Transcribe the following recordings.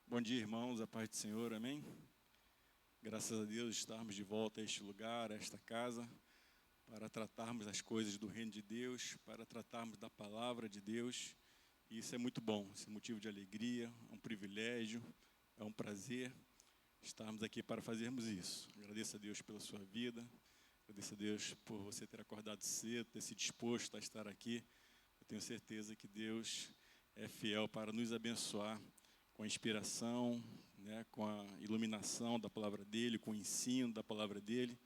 Bom dia, irmãos, a paz do Senhor, amém? Graças a Deus estarmos de volta a este lugar, a esta casa, para tratarmos as coisas do reino de Deus, para tratarmos da palavra de Deus. E isso é muito bom, isso é motivo de alegria, é um privilégio, é um prazer estarmos aqui para fazermos isso. Agradeço a Deus pela sua vida, agradeço a Deus por você ter acordado cedo, ter se disposto a estar aqui. Eu tenho certeza que Deus é fiel para nos abençoar com a inspiração, né, com a iluminação da palavra dele, com o ensino da palavra dele.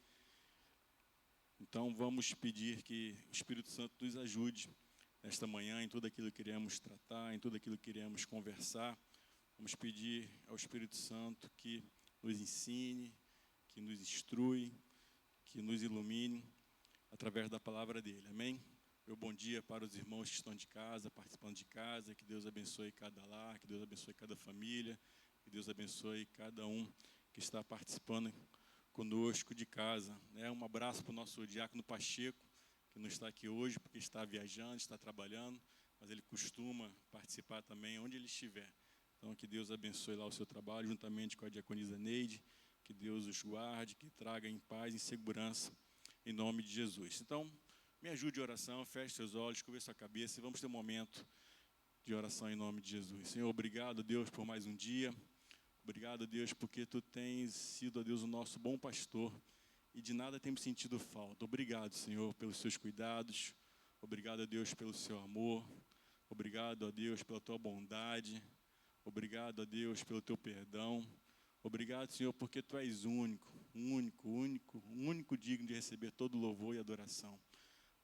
Então vamos pedir que o Espírito Santo nos ajude nesta manhã em tudo aquilo que queremos tratar, em tudo aquilo que queremos conversar. Vamos pedir ao Espírito Santo que nos ensine, que nos instrui, que nos ilumine através da palavra dele. Amém? Meu bom dia para os irmãos que estão de casa, participando de casa. Que Deus abençoe cada lar, que Deus abençoe cada família, que Deus abençoe cada um que está participando conosco de casa. Um abraço para o nosso diácono Pacheco, que não está aqui hoje porque está viajando, está trabalhando, mas ele costuma participar também onde ele estiver. Então, que Deus abençoe lá o seu trabalho, juntamente com a diaconisa Neide, que Deus os guarde, que traga em paz e segurança, em nome de Jesus. Então, me ajude em oração, feche seus olhos, curve sua cabeça e vamos ter um momento de oração em nome de Jesus. Senhor, obrigado, Deus, por mais um dia. Obrigado, Deus, porque Tu tens sido, ó Deus, o nosso bom pastor e de nada temos sentido falta. Obrigado, Senhor, pelos Seus cuidados. Obrigado, ó Deus, pelo Seu amor. Obrigado, ó Deus, pela Tua bondade. Obrigado, ó Deus, pelo Teu perdão. Obrigado, Senhor, porque Tu és único, único digno de receber todo louvor e adoração.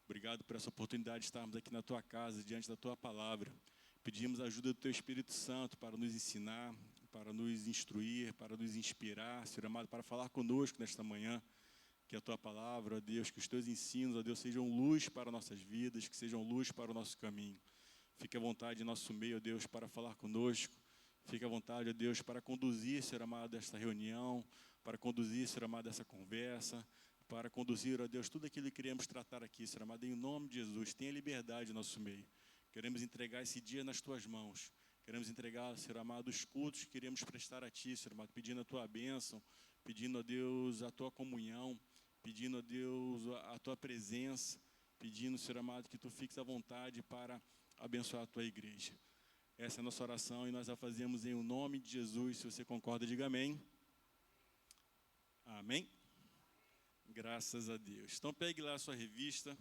Obrigado por essa oportunidade de estarmos aqui na Tua casa, diante da Tua palavra. Pedimos a ajuda do Teu Espírito Santo para nos ensinar, para nos instruir, para nos inspirar, Senhor amado, para falar conosco nesta manhã. Que a Tua palavra, ó Deus, que os Teus ensinos, ó Deus, sejam luz para nossas vidas, que sejam luz para o nosso caminho. Fique à vontade em nosso meio, ó Deus, para falar conosco. Fique à vontade, ó Deus, para conduzir, Senhor amado, esta reunião, para conduzir, Senhor amado, essa conversa, para conduzir, ó Deus, tudo aquilo que queremos tratar aqui, Senhor amado, em nome de Jesus. Tenha liberdade em nosso meio. Queremos entregar esse dia nas Tuas mãos. Queremos entregar, Senhor amado, os cultos que queremos prestar a Ti, Senhor amado, pedindo a Tua bênção, pedindo a Deus a Tua comunhão, pedindo a Deus a Tua presença, pedindo, Senhor amado, que Tu fiques à vontade para abençoar a Tua igreja. Essa é a nossa oração e nós a fazemos em o nome de Jesus. Se você concorda, diga amém. Amém. Graças a Deus. Então pegue lá a sua revista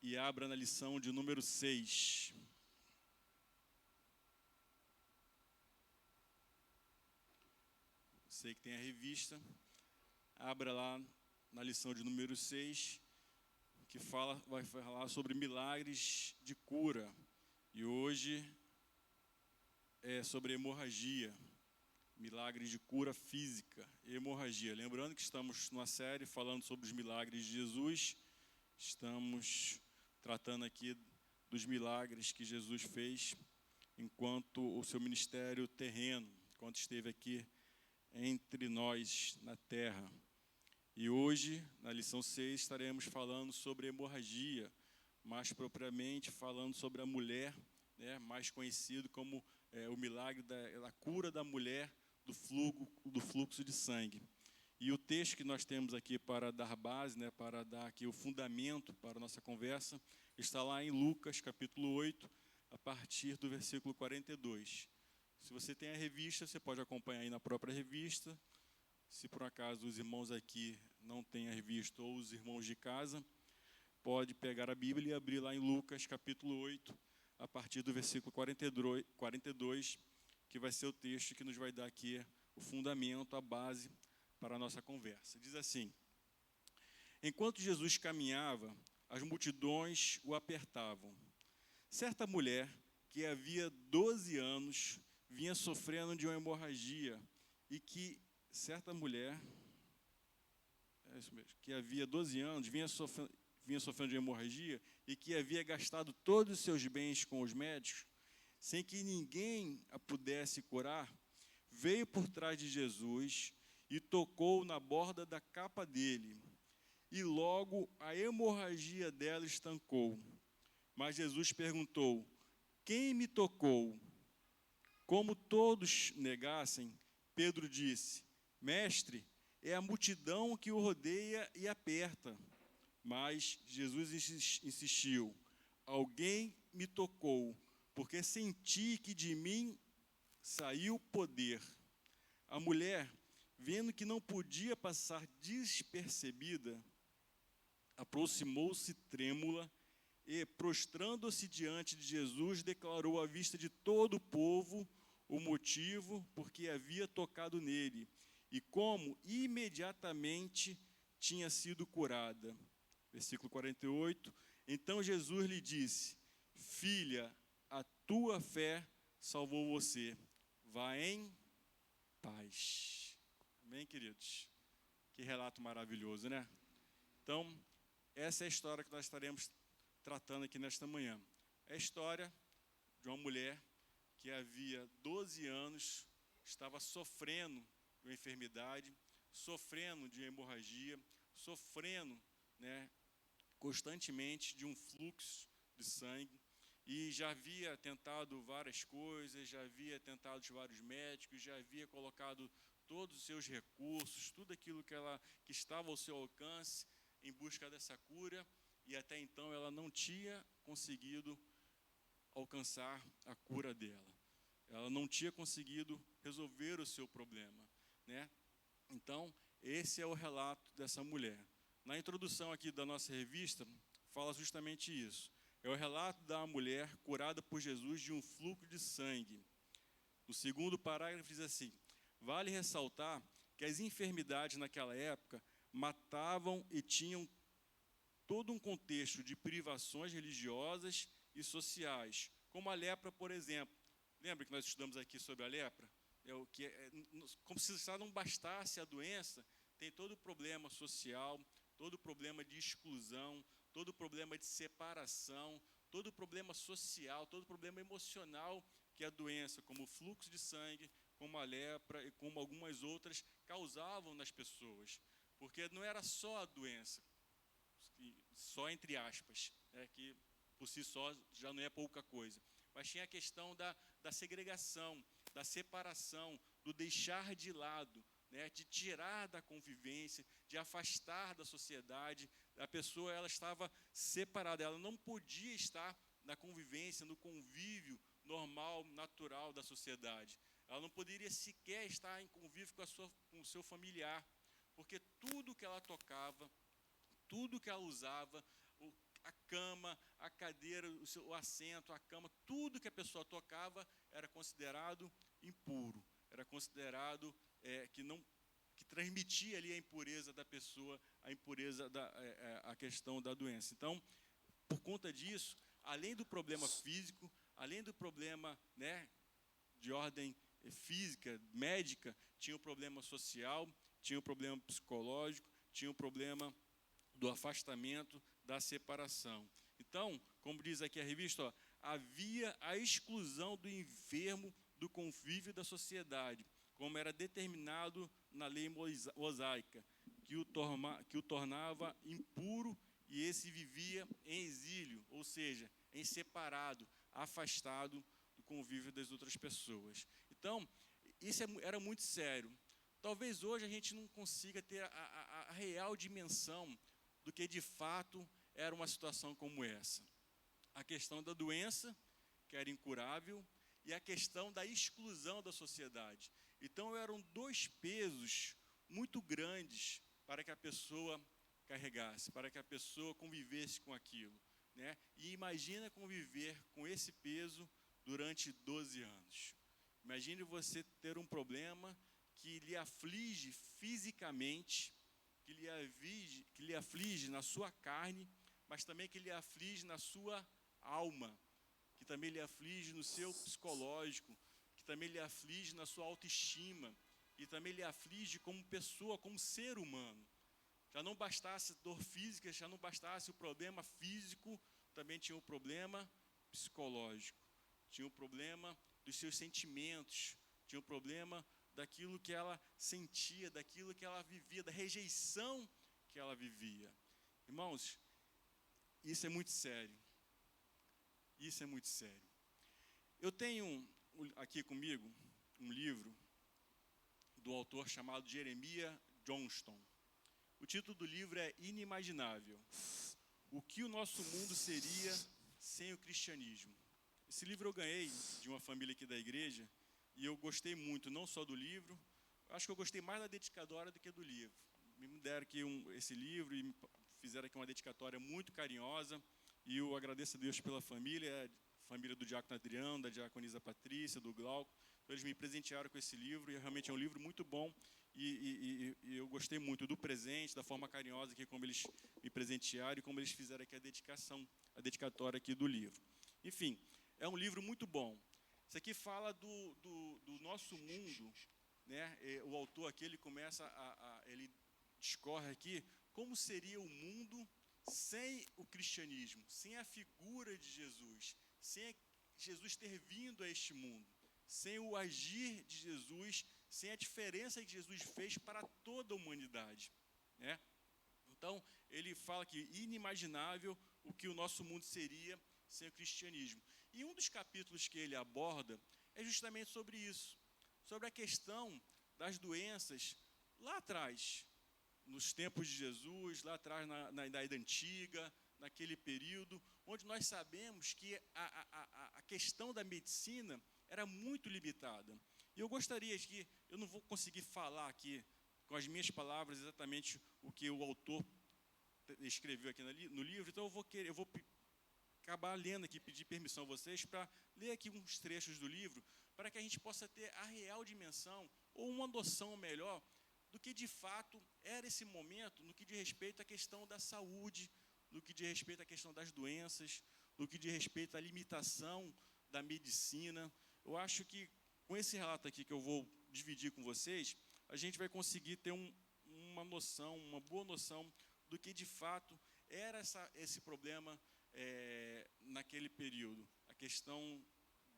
e abra na lição de número 6. Você que tem a revista, abra lá na lição de número 6, que vai falar sobre milagres de cura. E hoje é sobre hemorragia, milagres de cura física e hemorragia. Lembrando que estamos numa série falando sobre os milagres de Jesus. Estamos tratando aqui dos milagres que Jesus fez enquanto o seu ministério terreno, enquanto esteve aqui entre nós na terra. E hoje, na lição 6, estaremos falando sobre hemorragia, mais propriamente falando sobre a mulher, mais conhecido como o milagre da cura da mulher do fluxo de sangue. E o texto que nós temos aqui para dar base, para dar aqui o fundamento para a nossa conversa, está lá em Lucas, capítulo 8, a partir do versículo 42. Se você tem a revista, você pode acompanhar aí na própria revista. Se por acaso os irmãos aqui não têm a revista ou os irmãos de casa, pode pegar a Bíblia e abrir lá em Lucas, capítulo 8, a partir do versículo 42, que vai ser o texto que nos vai dar aqui o fundamento, a base para a nossa conversa. Diz assim: enquanto Jesus caminhava, as multidões o apertavam. Certa mulher, que havia 12 anos, vinha sofrendo de uma hemorragia, e que certa mulher, que havia 12 anos, vinha sofrendo de hemorragia, e que havia gastado todos os seus bens com os médicos, sem que ninguém a pudesse curar, veio por trás de Jesus e tocou na borda da capa dele. E logo a hemorragia dela estancou. Mas Jesus perguntou: quem me tocou? Como todos negassem, Pedro disse: Mestre, é a multidão que o rodeia e aperta. Mas Jesus insistiu: alguém me tocou, porque senti que de mim saiu poder. A mulher, vendo que não podia passar despercebida, aproximou-se trêmula e, prostrando-se diante de Jesus, declarou à vista de todo o povo o motivo por que havia tocado nele e como imediatamente tinha sido curada. Versículo 48. Então Jesus lhe disse: Filha, a tua fé salvou você. Vá em paz. Amém, queridos? Que relato maravilhoso, né? Então, essa é a história que nós estaremos tratando aqui nesta manhã. É a história de uma mulher que havia 12 anos estava sofrendo de uma enfermidade, sofrendo de hemorragia, sofrendo, né, constantemente de um fluxo de sangue, e já havia tentado várias coisas, já havia tentado vários médicos, já havia colocado todos os seus recursos, tudo aquilo que estava ao seu alcance em busca dessa cura, e até então ela não tinha conseguido alcançar a cura dela. Ela não tinha conseguido resolver o seu problema, né? Então, esse é o relato dessa mulher. Na introdução aqui da nossa revista, fala justamente isso. É o relato da mulher curada por Jesus de um fluxo de sangue. No segundo parágrafo diz assim: vale ressaltar que as enfermidades naquela época matavam e tinham todo um contexto de privações religiosas e sociais, como a lepra, por exemplo. Lembra que nós estudamos aqui sobre a lepra? Como se já não bastasse a doença, tem todo o problema social, todo o problema de exclusão, todo o problema de separação, todo o problema social, todo o problema emocional que a doença, como o fluxo de sangue, como a lepra e como algumas outras, causavam nas pessoas. Porque não era só a doença, só entre aspas, que por si só já não é pouca coisa, mas tinha a questão da segregação, da separação, do deixar de lado, né, de tirar da convivência, de afastar da sociedade. A pessoa, ela estava separada, ela não podia estar na convivência, no convívio normal, natural da sociedade. Ela não poderia sequer estar em convívio com o seu familiar, porque tudo que ela tocava, tudo que ela usava, a cama, a cadeira, o assento, a cama, tudo que a pessoa tocava era considerado impuro, era considerado que transmitia ali a impureza da pessoa, a impureza a questão da doença. Então, por conta disso, além do problema físico, além do problema, né, de ordem física, médica, tinha o problema social, tinha o problema psicológico, tinha o problema do afastamento, da separação. Então, como diz aqui a revista, ó, havia a exclusão do enfermo do convívio da sociedade, como era determinado na lei mosaica, que o tornava impuro, e esse vivia em exílio, ou seja, em separado, afastado do convívio das outras pessoas. Então, isso era muito sério. Talvez hoje a gente não consiga ter a real dimensão do que de fato era uma situação como essa. A questão da doença, que era incurável, e a questão da exclusão da sociedade. Então eram dois pesos muito grandes para que a pessoa carregasse, para que a pessoa convivesse com aquilo, né? E imagina conviver com esse peso durante 12 anos. Imagine você ter um problema que lhe aflige fisicamente, que lhe aflige na sua carne, mas também que lhe aflige na sua alma, que também lhe aflige no seu psicológico, que também lhe aflige na sua autoestima, e também lhe aflige como pessoa, como ser humano. Já não bastasse dor física, já não bastasse o problema físico, também tinha o problema psicológico, tinha o problema dos seus sentimentos, tinha o problema daquilo que ela sentia, daquilo que ela vivia, da rejeição que ela vivia. Irmãos, isso é muito sério. Isso é muito sério. Eu tenho aqui comigo um livro do autor chamado Jeremiah Johnston. O título do livro é Inimaginável. O que o nosso mundo seria sem o cristianismo? Esse livro eu ganhei de uma família aqui da igreja e eu gostei muito, não só do livro, acho que eu gostei mais da dedicatória do que do livro. Me deram aqui esse livro e me fizeram aqui uma dedicatória muito carinhosa e eu agradeço a Deus pela família, a família do diácono Adriano, da diaconisa Patrícia, do Glauco. Então, eles me presentearam com esse livro e realmente é um livro muito bom e eu gostei muito do presente, da forma carinhosa que como eles me presentearam e como eles fizeram aqui a dedicatória aqui do livro. Enfim, é um livro muito bom. Isso aqui fala do nosso mundo, né? O autor aqui ele começa ele discorre aqui como seria o mundo sem o cristianismo, sem a figura de Jesus, sem Jesus ter vindo a este mundo, sem o agir de Jesus, sem a diferença que Jesus fez para toda a humanidade, né? Então, ele fala que inimaginável o que o nosso mundo seria sem o cristianismo. E um dos capítulos que ele aborda é justamente sobre isso, sobre a questão das doenças lá atrás, nos tempos de Jesus, lá atrás na Idade Antiga, naquele período, onde nós sabemos que a questão da medicina era muito limitada. E eu gostaria que, eu não vou conseguir falar aqui com as minhas palavras exatamente o que o autor escreveu aqui no livro, então eu vou acabar lendo aqui, pedir permissão a vocês para ler aqui uns trechos do livro, para que a gente possa ter a real dimensão, ou uma noção melhor, do que de fato era esse momento, no que diz respeito à questão da saúde, no que diz respeito à questão das doenças, no que diz respeito à limitação da medicina. Eu acho que com esse relato aqui que eu vou dividir com vocês, a gente vai conseguir ter uma noção, uma boa noção do que de fato era esse problema naquele período. A questão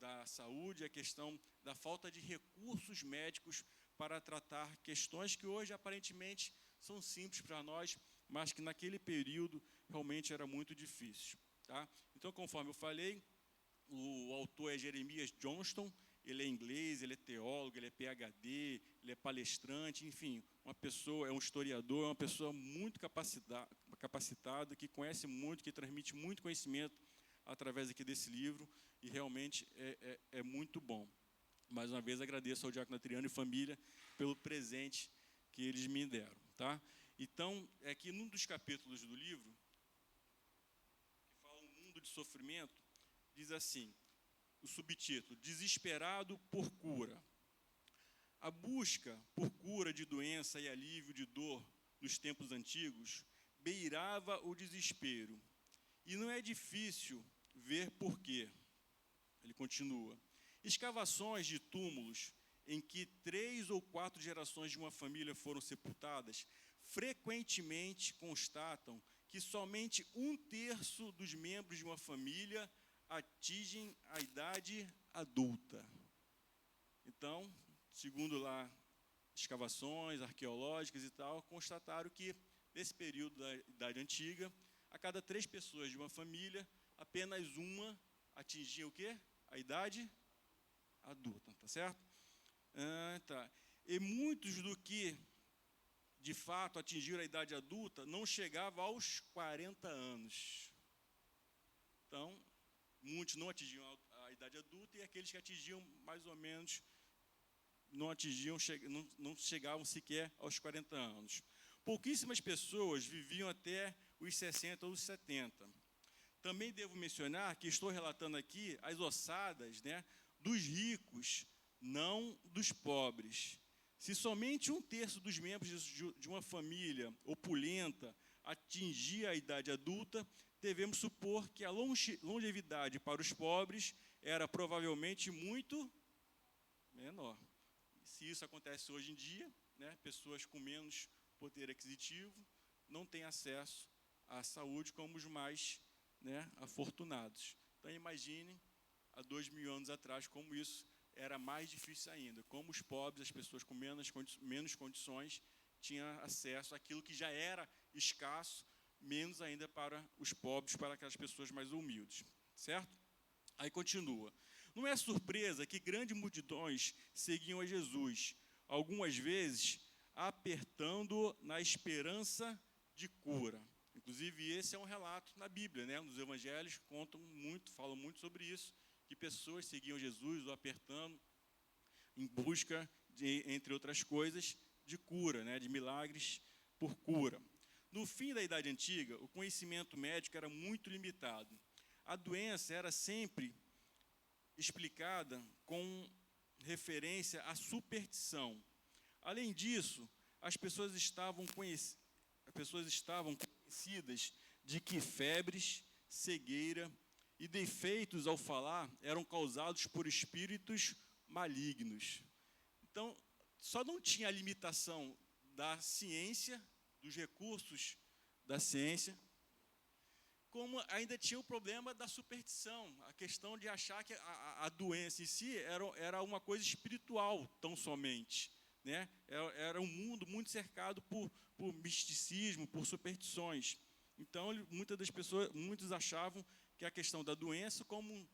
da saúde, a questão da falta de recursos médicos para tratar questões que hoje aparentemente são simples para nós, mas que naquele período realmente era muito difícil, tá? Então, conforme eu falei, o autor é Jeremiah Johnston, ele é inglês, ele é teólogo, ele é PhD, ele é palestrante, enfim, uma pessoa, é um historiador, é uma pessoa muito capacitada, que conhece muito, que transmite muito conhecimento através aqui desse livro, e realmente é muito bom. Mais uma vez agradeço ao diácono Adriano e família pelo presente que eles me deram, tá? Então, aqui num dos capítulos do livro, que fala um mundo de sofrimento, diz assim, o subtítulo, Desesperado por cura. A busca por cura de doença e alívio de dor nos tempos antigos beirava o desespero. E não é difícil ver por quê. Ele continua. Escavações de túmulos em que 3 ou 4 gerações de uma família foram sepultadas frequentemente constatam que somente 1/3 dos membros de uma família atingem a idade adulta. Então, segundo lá escavações arqueológicas e tal, constataram que nesse período da Idade Antiga, a cada 3 pessoas de uma família, apenas uma atingia o quê? A idade adulta, tá certo? Tá. E muitos do que de fato atingiram a idade adulta não chegavam aos 40 anos. Então, muitos não atingiam a idade adulta e aqueles que atingiam mais ou menos não chegavam sequer aos 40 anos. Pouquíssimas pessoas viviam até os 60 ou os 70. Também devo mencionar que estou relatando aqui as ossadas, né, dos ricos, não dos pobres. Se somente 1/3 dos membros de uma família opulenta atingia a idade adulta, devemos supor que a longevidade para os pobres era provavelmente muito menor. Se isso acontece hoje em dia, né, pessoas com menos poder aquisitivo não têm acesso à saúde como os mais, né, afortunados. Então, imaginem, há 2000 anos atrás, como isso era mais difícil ainda, como os pobres, as pessoas com menos condições, tinham acesso àquilo que já era escasso, menos ainda para os pobres, para aquelas pessoas mais humildes, certo? Aí continua. Não é surpresa que grandes multidões seguiam a Jesus, algumas vezes apertando na esperança de cura. Inclusive, esse é um relato na Bíblia, né? Nos evangelhos falam muito sobre isso, que pessoas seguiam Jesus, o apertando, em busca, entre outras coisas, de cura, né? De milagres por cura. No fim da Idade Antiga, o conhecimento médico era muito limitado. A doença era sempre explicada com referência à superstição. Além disso, as pessoas estavam conhecidas de que febres, cegueira e defeitos ao falar eram causados por espíritos malignos. Então, só não tinha a limitação da ciência, dos recursos da ciência, como ainda tinha o problema da superstição, a questão de achar que a doença em si era uma coisa espiritual, tão somente, né? Era um mundo muito cercado por misticismo, por superstições. Então, muitos achavam que a questão da doença, como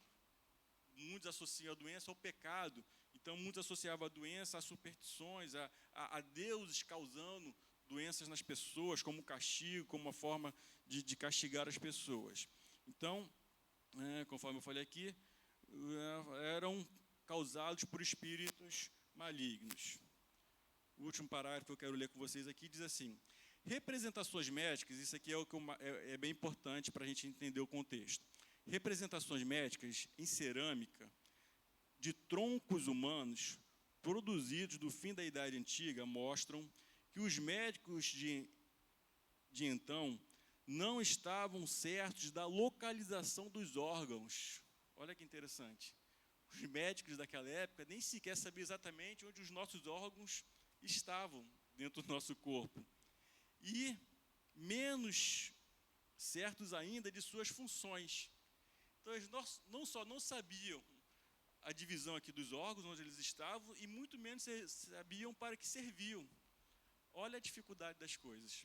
muitos associam a doença ao pecado, então muitos associavam a doença a superstições, a deuses causando doenças nas pessoas, como castigo, como uma forma de castigar as pessoas. Então, conforme eu falei aqui, eram causados por espíritos malignos. O último parágrafo que eu quero ler com vocês aqui diz assim: representações médicas, isso aqui é bem importante para a gente entender o contexto. Representações médicas em cerâmica de troncos humanos produzidos do fim da Idade Antiga mostram que os médicos de então não estavam certos da localização dos órgãos. Olha que interessante. Os médicos daquela época nem sequer sabiam exatamente onde os nossos órgãos estavam dentro do nosso corpo. E menos certos ainda de suas funções. Então, eles não só não sabiam a divisão aqui dos órgãos, onde eles estavam, e muito menos sabiam para que serviam. Olha a dificuldade das coisas.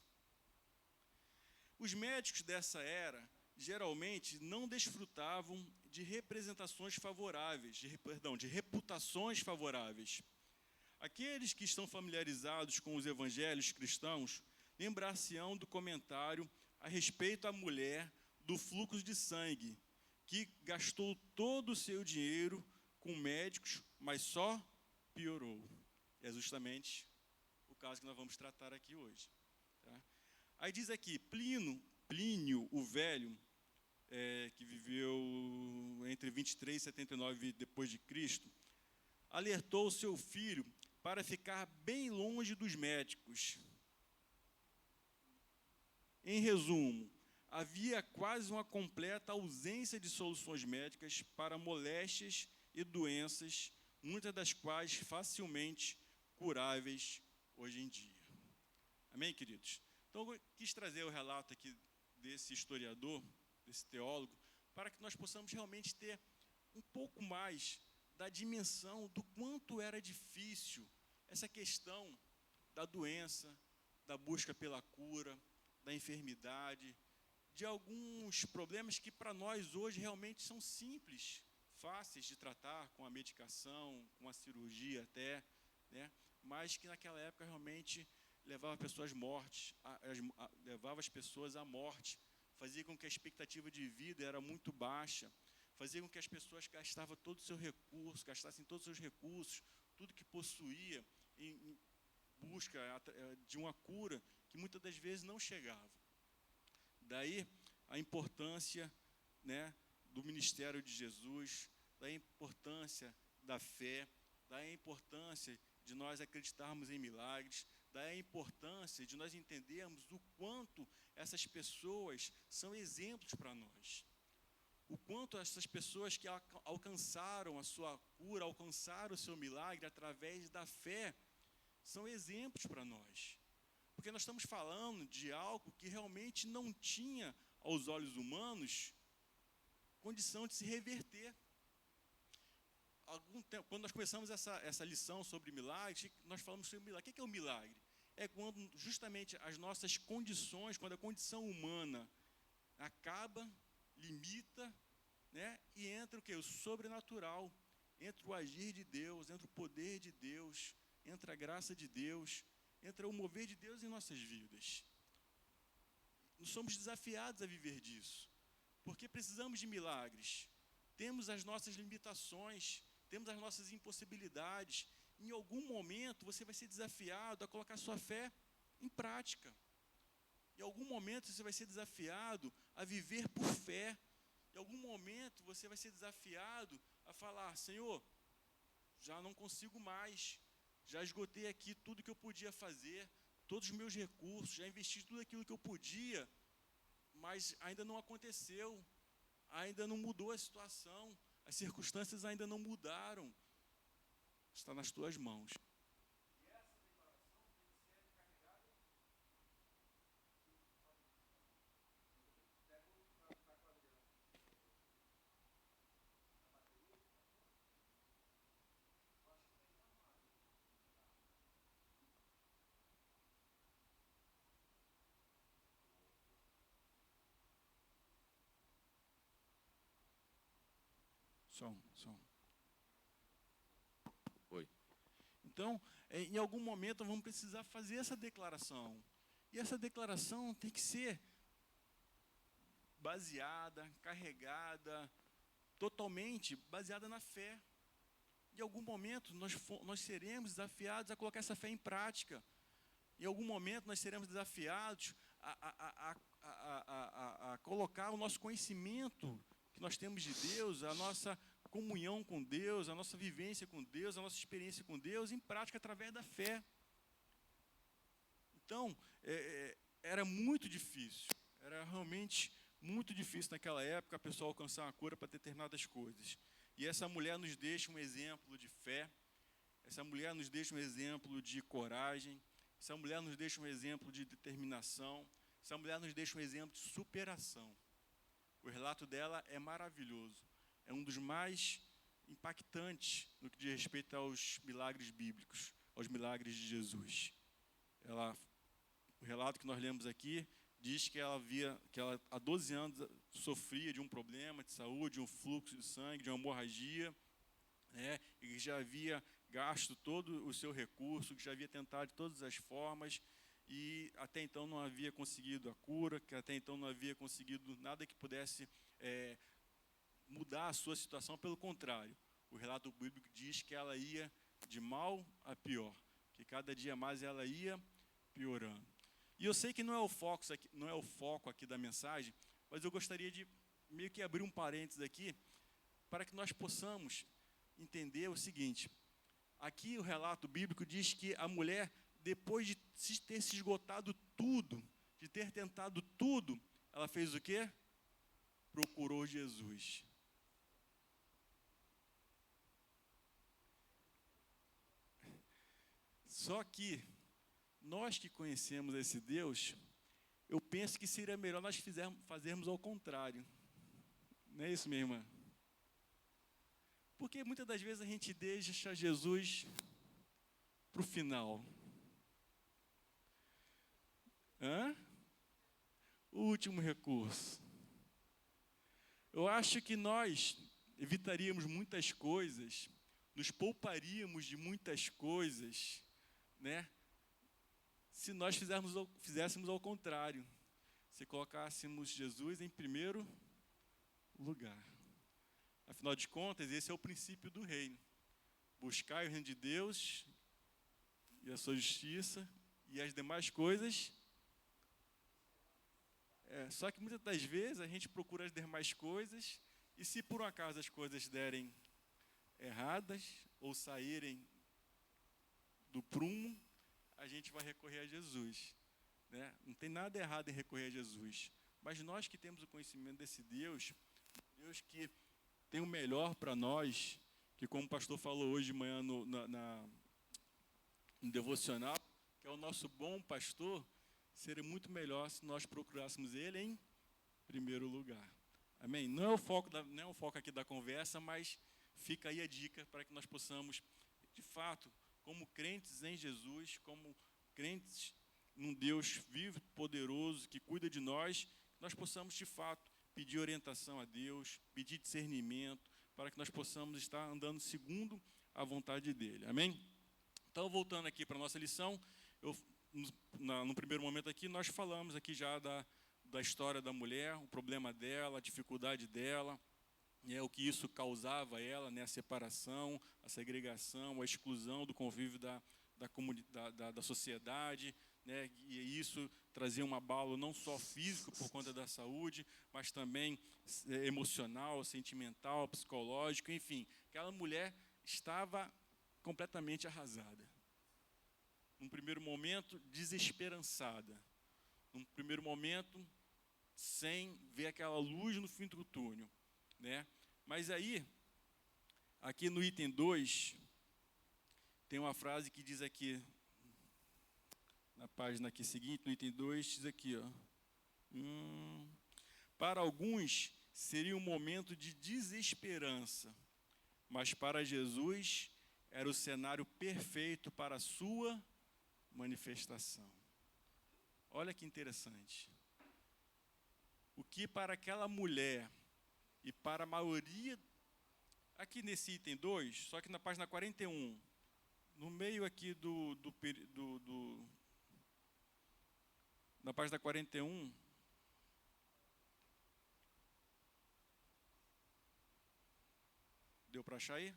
Os médicos dessa era, geralmente, não desfrutavam de representações favoráveis, de reputações favoráveis. Aqueles que estão familiarizados com os evangelhos cristãos lembrar-se-ão do comentário a respeito da mulher do fluxo de sangue, que gastou todo o seu dinheiro com médicos, mas só piorou. É justamente o caso que nós vamos tratar aqui hoje. Tá? Aí diz aqui, Plínio o Velho, que viveu entre 23 e 79 depois de Cristo, alertou o seu filho para ficar bem longe dos médicos. Em resumo, havia quase uma completa ausência de soluções médicas para moléstias e doenças, muitas das quais facilmente curáveis hoje em dia. Amém, queridos? Então, eu quis trazer o relato aqui desse historiador, desse teólogo, para que nós possamos realmente ter um pouco mais da dimensão do quanto era difícil essa questão da doença, da busca pela cura, da enfermidade, de alguns problemas que para nós hoje realmente são simples, fáceis de tratar com a medicação, com a cirurgia até, né? Mas que naquela época realmente levava levava as pessoas à morte, fazia com que a expectativa de vida era muito baixa, fazia com que as pessoas gastassem todos os seus recursos, tudo que possuía em busca de uma cura que muitas das vezes não chegava. Daí a importância, né, do ministério de Jesus, da importância da fé, da importância de nós acreditarmos em milagres, da importância de nós entendermos o quanto essas pessoas são exemplos para nós. O quanto essas pessoas que alcançaram a sua cura, alcançaram o seu milagre através da fé, são exemplos para nós. Porque nós estamos falando de algo que realmente não tinha, aos olhos humanos, condição de se reverter. Algum tempo, quando nós começamos essa lição sobre milagres, nós falamos sobre milagre. O que é o milagre? É quando justamente as nossas condições, quando a condição humana acaba, limita, né, e entra o quê? O sobrenatural. entra o agir de Deus, entra o poder de Deus, entra a graça de Deus, entra o mover de Deus em nossas vidas. Nós somos desafiados a viver disso, porque precisamos de milagres. Temos as nossas limitações, temos as nossas impossibilidades. Em algum momento você vai ser desafiado a colocar sua fé em prática. Em algum momento você vai ser desafiado a viver por fé. Em algum momento você vai ser desafiado a falar: Senhor, já não consigo mais, já esgotei aqui tudo que eu podia fazer, todos os meus recursos, já investi tudo aquilo que eu podia, mas ainda não aconteceu, ainda não mudou a situação, as circunstâncias ainda não mudaram. Está nas tuas mãos. Som. Oi. Então, em algum momento vamos precisar fazer essa declaração. E essa declaração tem que ser baseada, carregada, totalmente baseada na fé. Em algum momento nós seremos desafiados a colocar essa fé em prática. Em algum momento nós seremos desafiados a colocar o nosso conhecimento que nós temos de Deus, a nossa comunhão com Deus, a nossa vivência com Deus, a nossa experiência com Deus em prática através da fé. Então, era muito difícil, era realmente muito difícil naquela época a pessoa alcançar uma cura para determinadas coisas. E essa mulher nos deixa um exemplo de fé, essa mulher nos deixa um exemplo de coragem, essa mulher nos deixa um exemplo de determinação, essa mulher nos deixa um exemplo de superação. O relato dela é maravilhoso, é um dos mais impactantes no que diz respeito aos milagres bíblicos, aos milagres de Jesus. O relato que nós lemos aqui diz que ela há 12 anos sofria de um problema de saúde, um fluxo de sangue, de uma hemorragia, e que já havia gasto todo o seu recurso, que já havia tentado de todas as formas, e até então não havia conseguido a cura, que até então não havia conseguido nada que pudesse mudar a sua situação. Pelo contrário, o relato bíblico diz que ela ia de mal a pior, que cada dia mais ela ia piorando. E eu sei que não é o foco aqui da mensagem, mas eu gostaria de meio que abrir um parênteses aqui, para que nós possamos entender o seguinte. Aqui o relato bíblico diz que a mulher, depois de ter se esgotado tudo, de ter tentado tudo, ela fez o quê? Procurou Jesus. Só que nós que conhecemos esse Deus, eu penso que seria melhor nós fazermos ao contrário. Não é isso, minha irmã? Porque muitas das vezes a gente deixa Jesus para o final. O último recurso. Eu acho que nós evitaríamos muitas coisas, nos pouparíamos de muitas coisas, se nós fizéssemos ao contrário, se colocássemos Jesus em primeiro lugar. Afinal de contas, esse é o princípio do reino. Buscai o reino de Deus e a sua justiça, e as demais coisas. Só que muitas das vezes a gente procura as demais coisas, e se por um acaso as coisas derem erradas, ou saírem do prumo, a gente vai recorrer a Jesus. Não tem nada errado em recorrer a Jesus. Mas nós que temos o conhecimento desse Deus que tem o melhor para nós, que como o pastor falou hoje de manhã no devocional, que é o nosso bom pastor, seria muito melhor se nós procurássemos Ele em primeiro lugar. Amém? Não é o foco aqui da conversa, mas fica aí a dica para que nós possamos, de fato, como crentes em Jesus, como crentes num Deus vivo, poderoso, que cuida de nós possamos, de fato, pedir orientação a Deus, pedir discernimento, para que nós possamos estar andando segundo a vontade dele. Amém? Então, voltando aqui para a nossa lição, no primeiro momento aqui, nós falamos aqui já da história da mulher, o problema dela, a dificuldade dela, o que isso causava a ela, a separação, a segregação, a exclusão do convívio da sociedade, e isso trazia um abalo não só físico por conta da saúde, mas também emocional, sentimental, psicológico, enfim. Aquela mulher estava completamente arrasada. Num primeiro momento, desesperançada. Num primeiro momento, sem ver aquela luz no fim do túnel. Mas aí, aqui no item 2, tem uma frase que diz aqui, na página aqui seguinte, no item 2, diz aqui, para alguns seria um momento de desesperança, mas para Jesus era o cenário perfeito para a sua manifestação. Olha que interessante. O que para aquela mulher e para a maioria, aqui nesse item 2, só que na página 41, no meio aqui na página 41, deu para achar aí?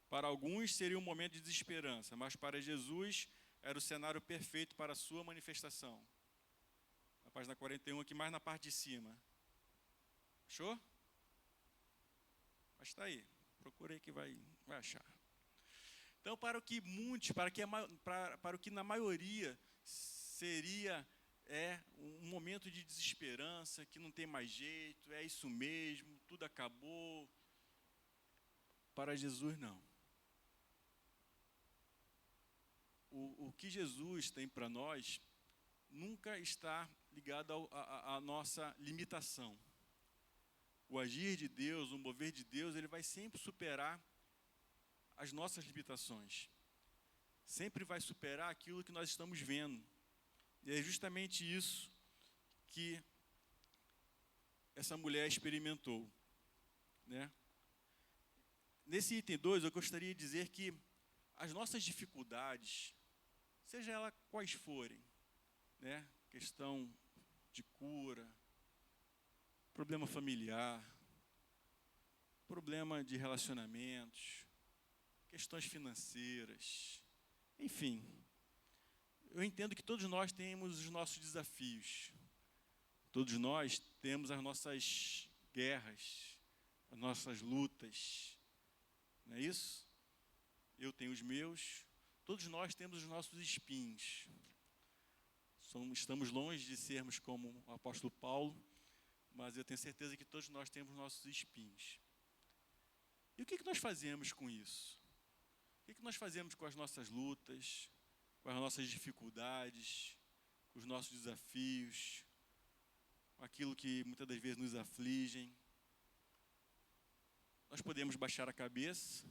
Para alguns seria um momento de desesperança, mas para Jesus era o cenário perfeito para a sua manifestação. Na página 41, aqui mais na parte de cima. Achou? Mas está aí. Procurei que vai achar. Então, para o que na maioria seria um momento de desesperança, que não tem mais jeito, é isso mesmo, tudo acabou. Para Jesus, não. O que Jesus tem para nós nunca está ligado à nossa limitação. O agir de Deus, o mover de Deus, ele vai sempre superar as nossas limitações. Sempre vai superar aquilo que nós estamos vendo. E é justamente isso que essa mulher experimentou. Nesse item 2, eu gostaria de dizer que as nossas dificuldades, seja elas quais forem, questão de cura, problema familiar, problema de relacionamentos, questões financeiras, enfim, eu entendo que todos nós temos os nossos desafios, todos nós temos as nossas guerras, as nossas lutas, não é isso? Eu tenho os meus, todos nós temos os nossos espinhos. Estamos longe de sermos como o apóstolo Paulo, mas eu tenho certeza que todos nós temos os nossos espinhos. E o que nós fazemos com isso? O que nós fazemos com as nossas lutas, com as nossas dificuldades, com os nossos desafios, com aquilo que muitas das vezes nos afligem? Nós podemos baixar a cabeça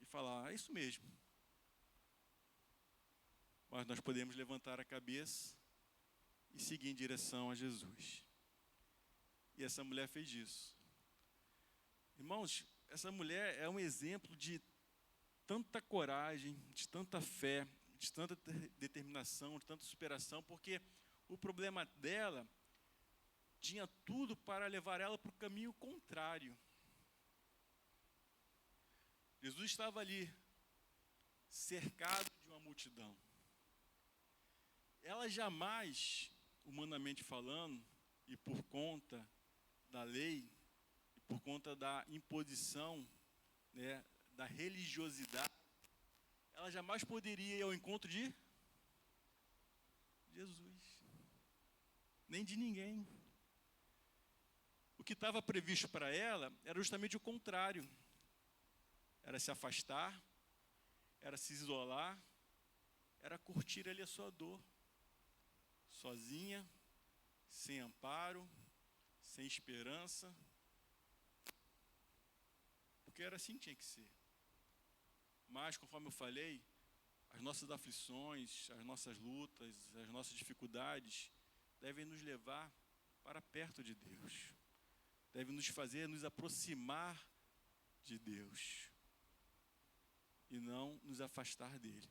e falar, é isso mesmo. Mas nós podemos levantar a cabeça e seguir em direção a Jesus. E essa mulher fez isso. Irmãos, essa mulher é um exemplo de tanta coragem, de tanta fé, de tanta determinação, de tanta superação, porque o problema dela tinha tudo para levar ela para o caminho contrário. Jesus estava ali, cercado de uma multidão. Ela jamais, humanamente falando, e por conta da lei, e por conta da imposição, da religiosidade, ela jamais poderia ir ao encontro de Jesus, nem de ninguém. O que estava previsto para ela era justamente o contrário. Era se afastar, era se isolar, era curtir ali a sua dor, sozinha, sem amparo, sem esperança, porque era assim que tinha que ser. Mas, conforme eu falei, as nossas aflições, as nossas lutas, as nossas dificuldades devem nos levar para perto de Deus, devem nos fazer nos aproximar de Deus e não nos afastar dele.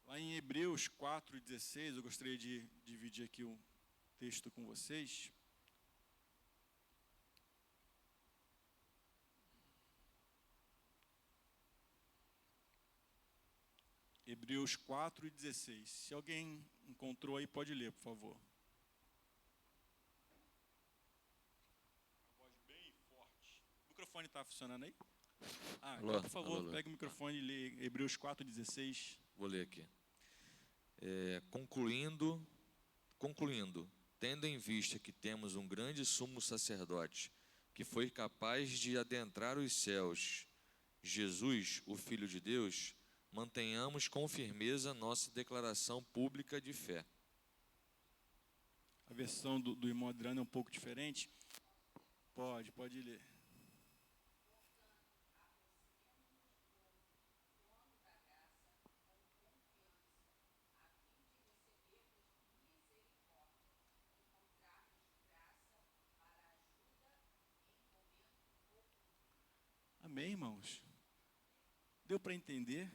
Lá em Hebreus 4:16, eu gostaria de dividir aqui o texto com vocês. Hebreus 4:16. Se alguém encontrou aí, pode ler, por favor. Uma voz bem forte. O microfone está funcionando aí? Alô, Então, por favor, alô. pegue o microfone e lê Hebreus 4:16. Vou ler aqui. Concluindo, tendo em vista que temos um grande sumo sacerdote, que foi capaz de adentrar os céus, Jesus, o Filho de Deus, mantenhamos com firmeza nossa declaração pública de fé. A versão do irmão Adriano é um pouco diferente. Pode ler. Amém, irmãos? Deu para entender?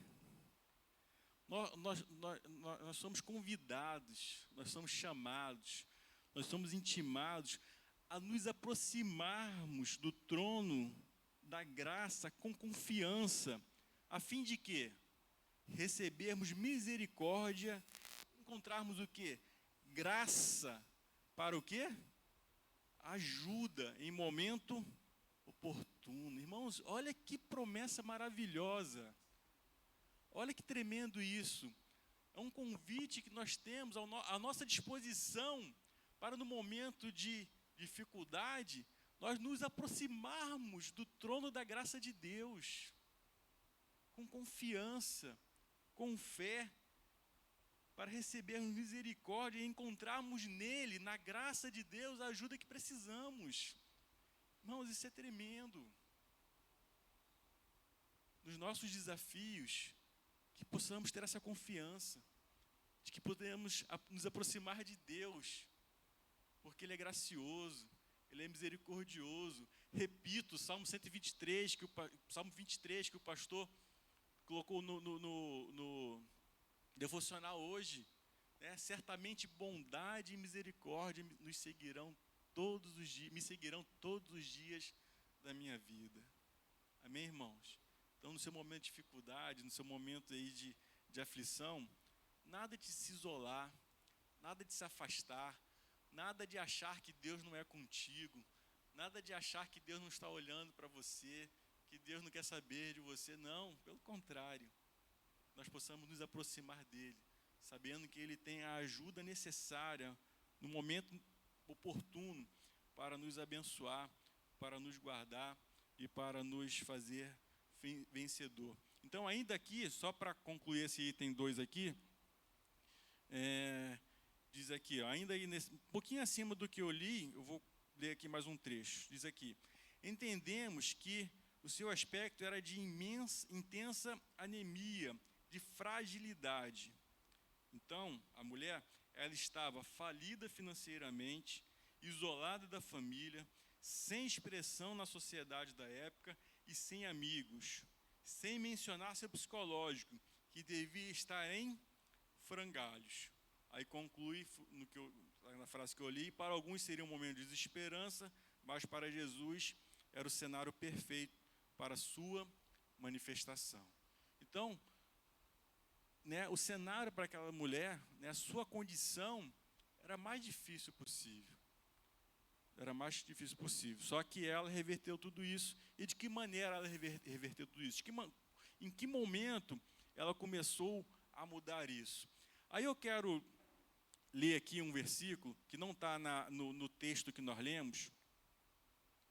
Nós somos convidados, nós somos chamados, nós somos intimados a nos aproximarmos do trono da graça com confiança, a fim de quê? Recebermos misericórdia, encontrarmos o quê? Graça para o quê? Ajuda em momento oportuno. Irmãos, olha que promessa maravilhosa. Olha que tremendo isso. É um convite que nós temos à nossa disposição para, no momento de dificuldade, nós nos aproximarmos do trono da graça de Deus, com confiança, com fé, para recebermos misericórdia e encontrarmos nele, na graça de Deus, a ajuda que precisamos. Irmãos, isso é tremendo. Nos nossos desafios, que possamos ter essa confiança, de que podemos nos aproximar de Deus, porque Ele é gracioso, Ele é misericordioso. Repito, Salmo 123, Salmo 23, que o pastor colocou no devocional hoje, né? Certamente bondade e misericórdia nos seguirão todos os dias, me seguirão todos os dias da minha vida. Amém, irmãos? Então, no seu momento de dificuldade, no seu momento aí de aflição, nada de se isolar, nada de se afastar, nada de achar que Deus não é contigo, nada de achar que Deus não está olhando para você, que Deus não quer saber de você. Não, pelo contrário. Nós possamos nos aproximar dele, sabendo que ele tem a ajuda necessária no momento oportuno para nos abençoar, para nos guardar e para nos fazer vencedor. Então, ainda aqui, só para concluir esse item 2 aqui, diz aqui, ainda aí um pouquinho acima do que eu li, eu vou ler aqui mais um trecho. Diz aqui: entendemos que o seu aspecto era de intensa anemia, de fragilidade. Então, a mulher, ela estava falida financeiramente, isolada da família, sem expressão na sociedade da época e sem amigos, sem mencionar seu psicológico, que devia estar em frangalhos. Aí conclui na frase que eu li: para alguns seria um momento de desesperança, mas para Jesus era o cenário perfeito para a sua manifestação. Então, o cenário para aquela mulher, a sua condição, era mais difícil possível. Era mais difícil possível. Só que ela reverteu tudo isso. E de que maneira ela reverteu tudo isso? Em que momento ela começou a mudar isso? Aí eu quero ler aqui um versículo que não está no texto que nós lemos.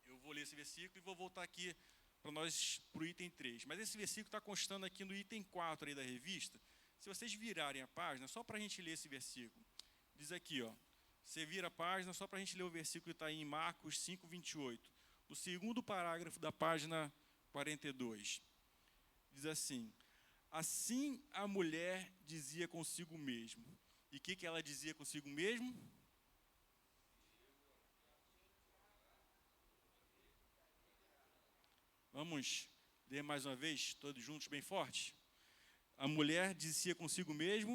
Eu vou ler esse versículo e vou voltar aqui para o item 3. Mas esse versículo está constando aqui no item 4 aí da revista. Se vocês virarem a página, só para a gente ler esse versículo. Diz aqui, você vira a página, só para a gente ler o versículo que está aí em Marcos 5, 28. No segundo parágrafo da página 42. Diz assim: assim a mulher dizia consigo mesmo. E o que ela dizia consigo mesmo? Vamos ler mais uma vez, todos juntos, bem forte. A mulher dizia consigo mesmo: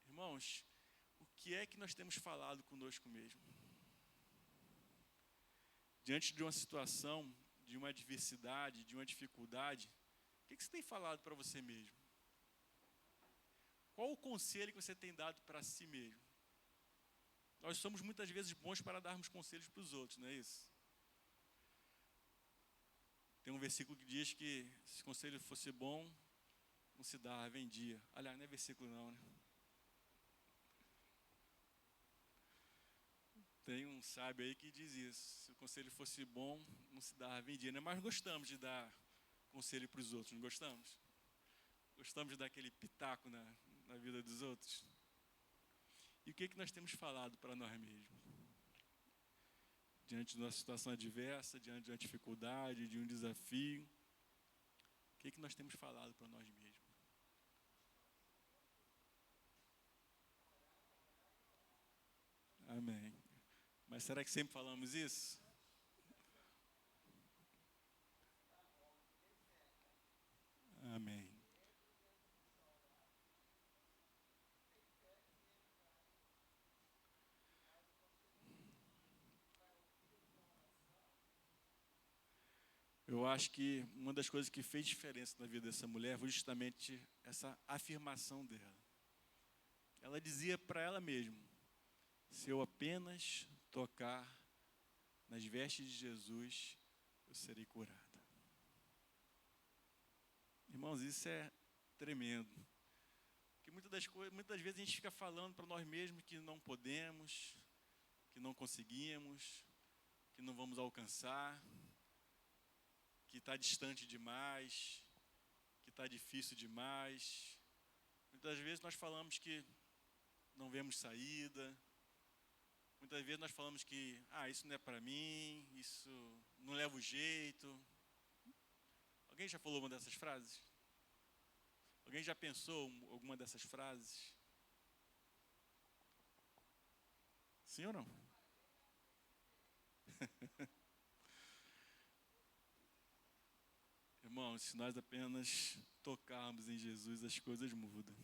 irmãos, o que é que nós temos falado conosco mesmo? Diante de uma situação, de uma adversidade, de uma dificuldade, o que você tem falado para você mesmo? Qual o conselho que você tem dado para si mesmo? Nós somos muitas vezes bons para darmos conselhos para os outros, não é isso? Tem um versículo que diz que se o conselho fosse bom, não se dá, vendia. Aliás, não é versículo não, né? Tem um sábio aí que diz isso. Se o conselho fosse bom, não se dá, vendia, né? Mas gostamos de dar conselho para os outros, não gostamos? Gostamos de dar aquele pitaco na vida dos outros? E o que nós temos falado para nós mesmos? Diante de uma situação adversa, diante de uma dificuldade, de um desafio, o que nós temos falado para nós mesmos? Amém. Mas será que sempre falamos isso? Amém. Eu acho que uma das coisas que fez diferença na vida dessa mulher foi justamente essa afirmação dela. Ela dizia para ela mesma: se eu apenas tocar nas vestes de Jesus, eu serei curada. Irmãos, isso é tremendo. Porque muitas vezes a gente fica falando para nós mesmos que não podemos, que não conseguimos, que não vamos alcançar, que está distante demais, que está difícil demais. Muitas vezes nós falamos que não vemos saída. Muitas vezes nós falamos que isso não é para mim, isso não leva o jeito. Alguém já falou uma dessas frases? Alguém já pensou alguma dessas frases? Sim ou não? Irmãos, se nós apenas tocarmos em Jesus, as coisas mudam.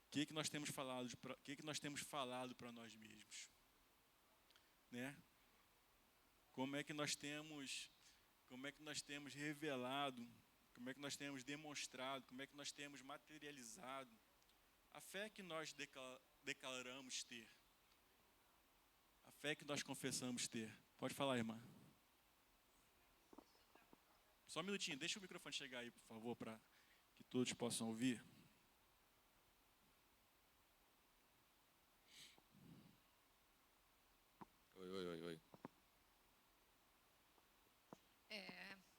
O que nós temos falado para nós mesmos? Né? Como é que nós temos revelado, como é que nós temos demonstrado, como é que nós temos materializado a fé que nós declaramos ter, a fé que nós confessamos ter. Pode falar, irmã. Só um minutinho, deixa o microfone chegar aí, por favor, para que todos possam ouvir. Oi.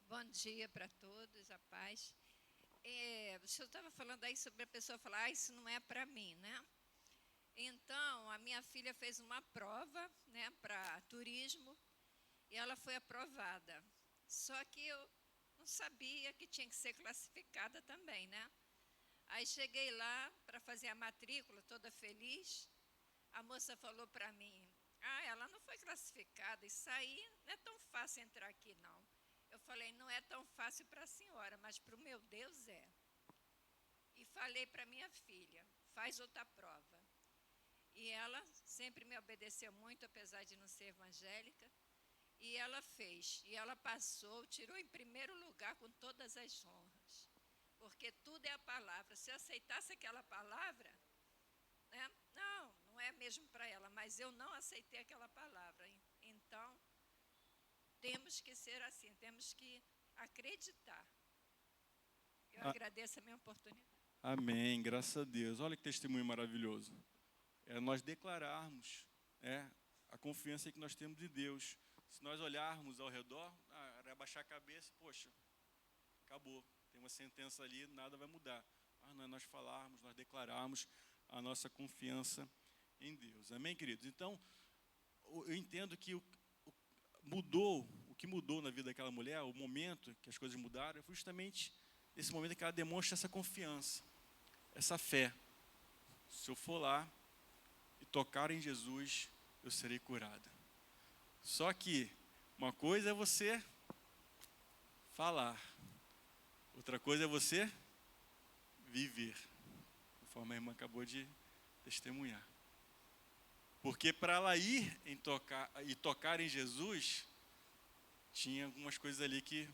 Bom dia para todos, a paz. O senhor estava falando aí sobre a pessoa falar, isso não é para mim, né? Então, a minha filha fez uma prova, né, para turismo, e ela foi aprovada. Só que eu não sabia que tinha que ser classificada também, né? Aí cheguei lá para fazer a matrícula, toda feliz. A moça falou para mim: ela não foi classificada, isso aí não é tão fácil entrar aqui, não. Eu falei: não é tão fácil para a senhora, mas para o meu Deus é. E falei para minha filha: faz outra prova. E ela sempre me obedeceu muito, apesar de não ser evangélica. E ela fez, e ela passou, tirou em primeiro lugar com todas as honras. Porque tudo é a palavra. Se eu aceitasse aquela palavra, né? Não é mesmo para ela, mas eu não aceitei aquela palavra. Então, temos que ser assim, temos que acreditar. Eu agradeço a minha oportunidade. Amém, graças a Deus. Olha que testemunho maravilhoso. É nós declararmos a confiança que nós temos em Deus. Se nós olharmos ao redor, abaixar a cabeça, poxa, acabou. Tem uma sentença ali, nada vai mudar. Mas não é nós falarmos, nós declararmos a nossa confiança em Deus. Amém, queridos? Então, eu entendo que o que mudou na vida daquela mulher, o momento que as coisas mudaram, foi justamente esse momento que ela demonstra essa confiança, essa fé. Se eu for lá, tocar em Jesus, eu serei curada. Só que uma coisa é você falar, outra coisa é você viver, conforme a irmã acabou de testemunhar. Porque para ela ir tocar em Jesus, tinha algumas coisas ali que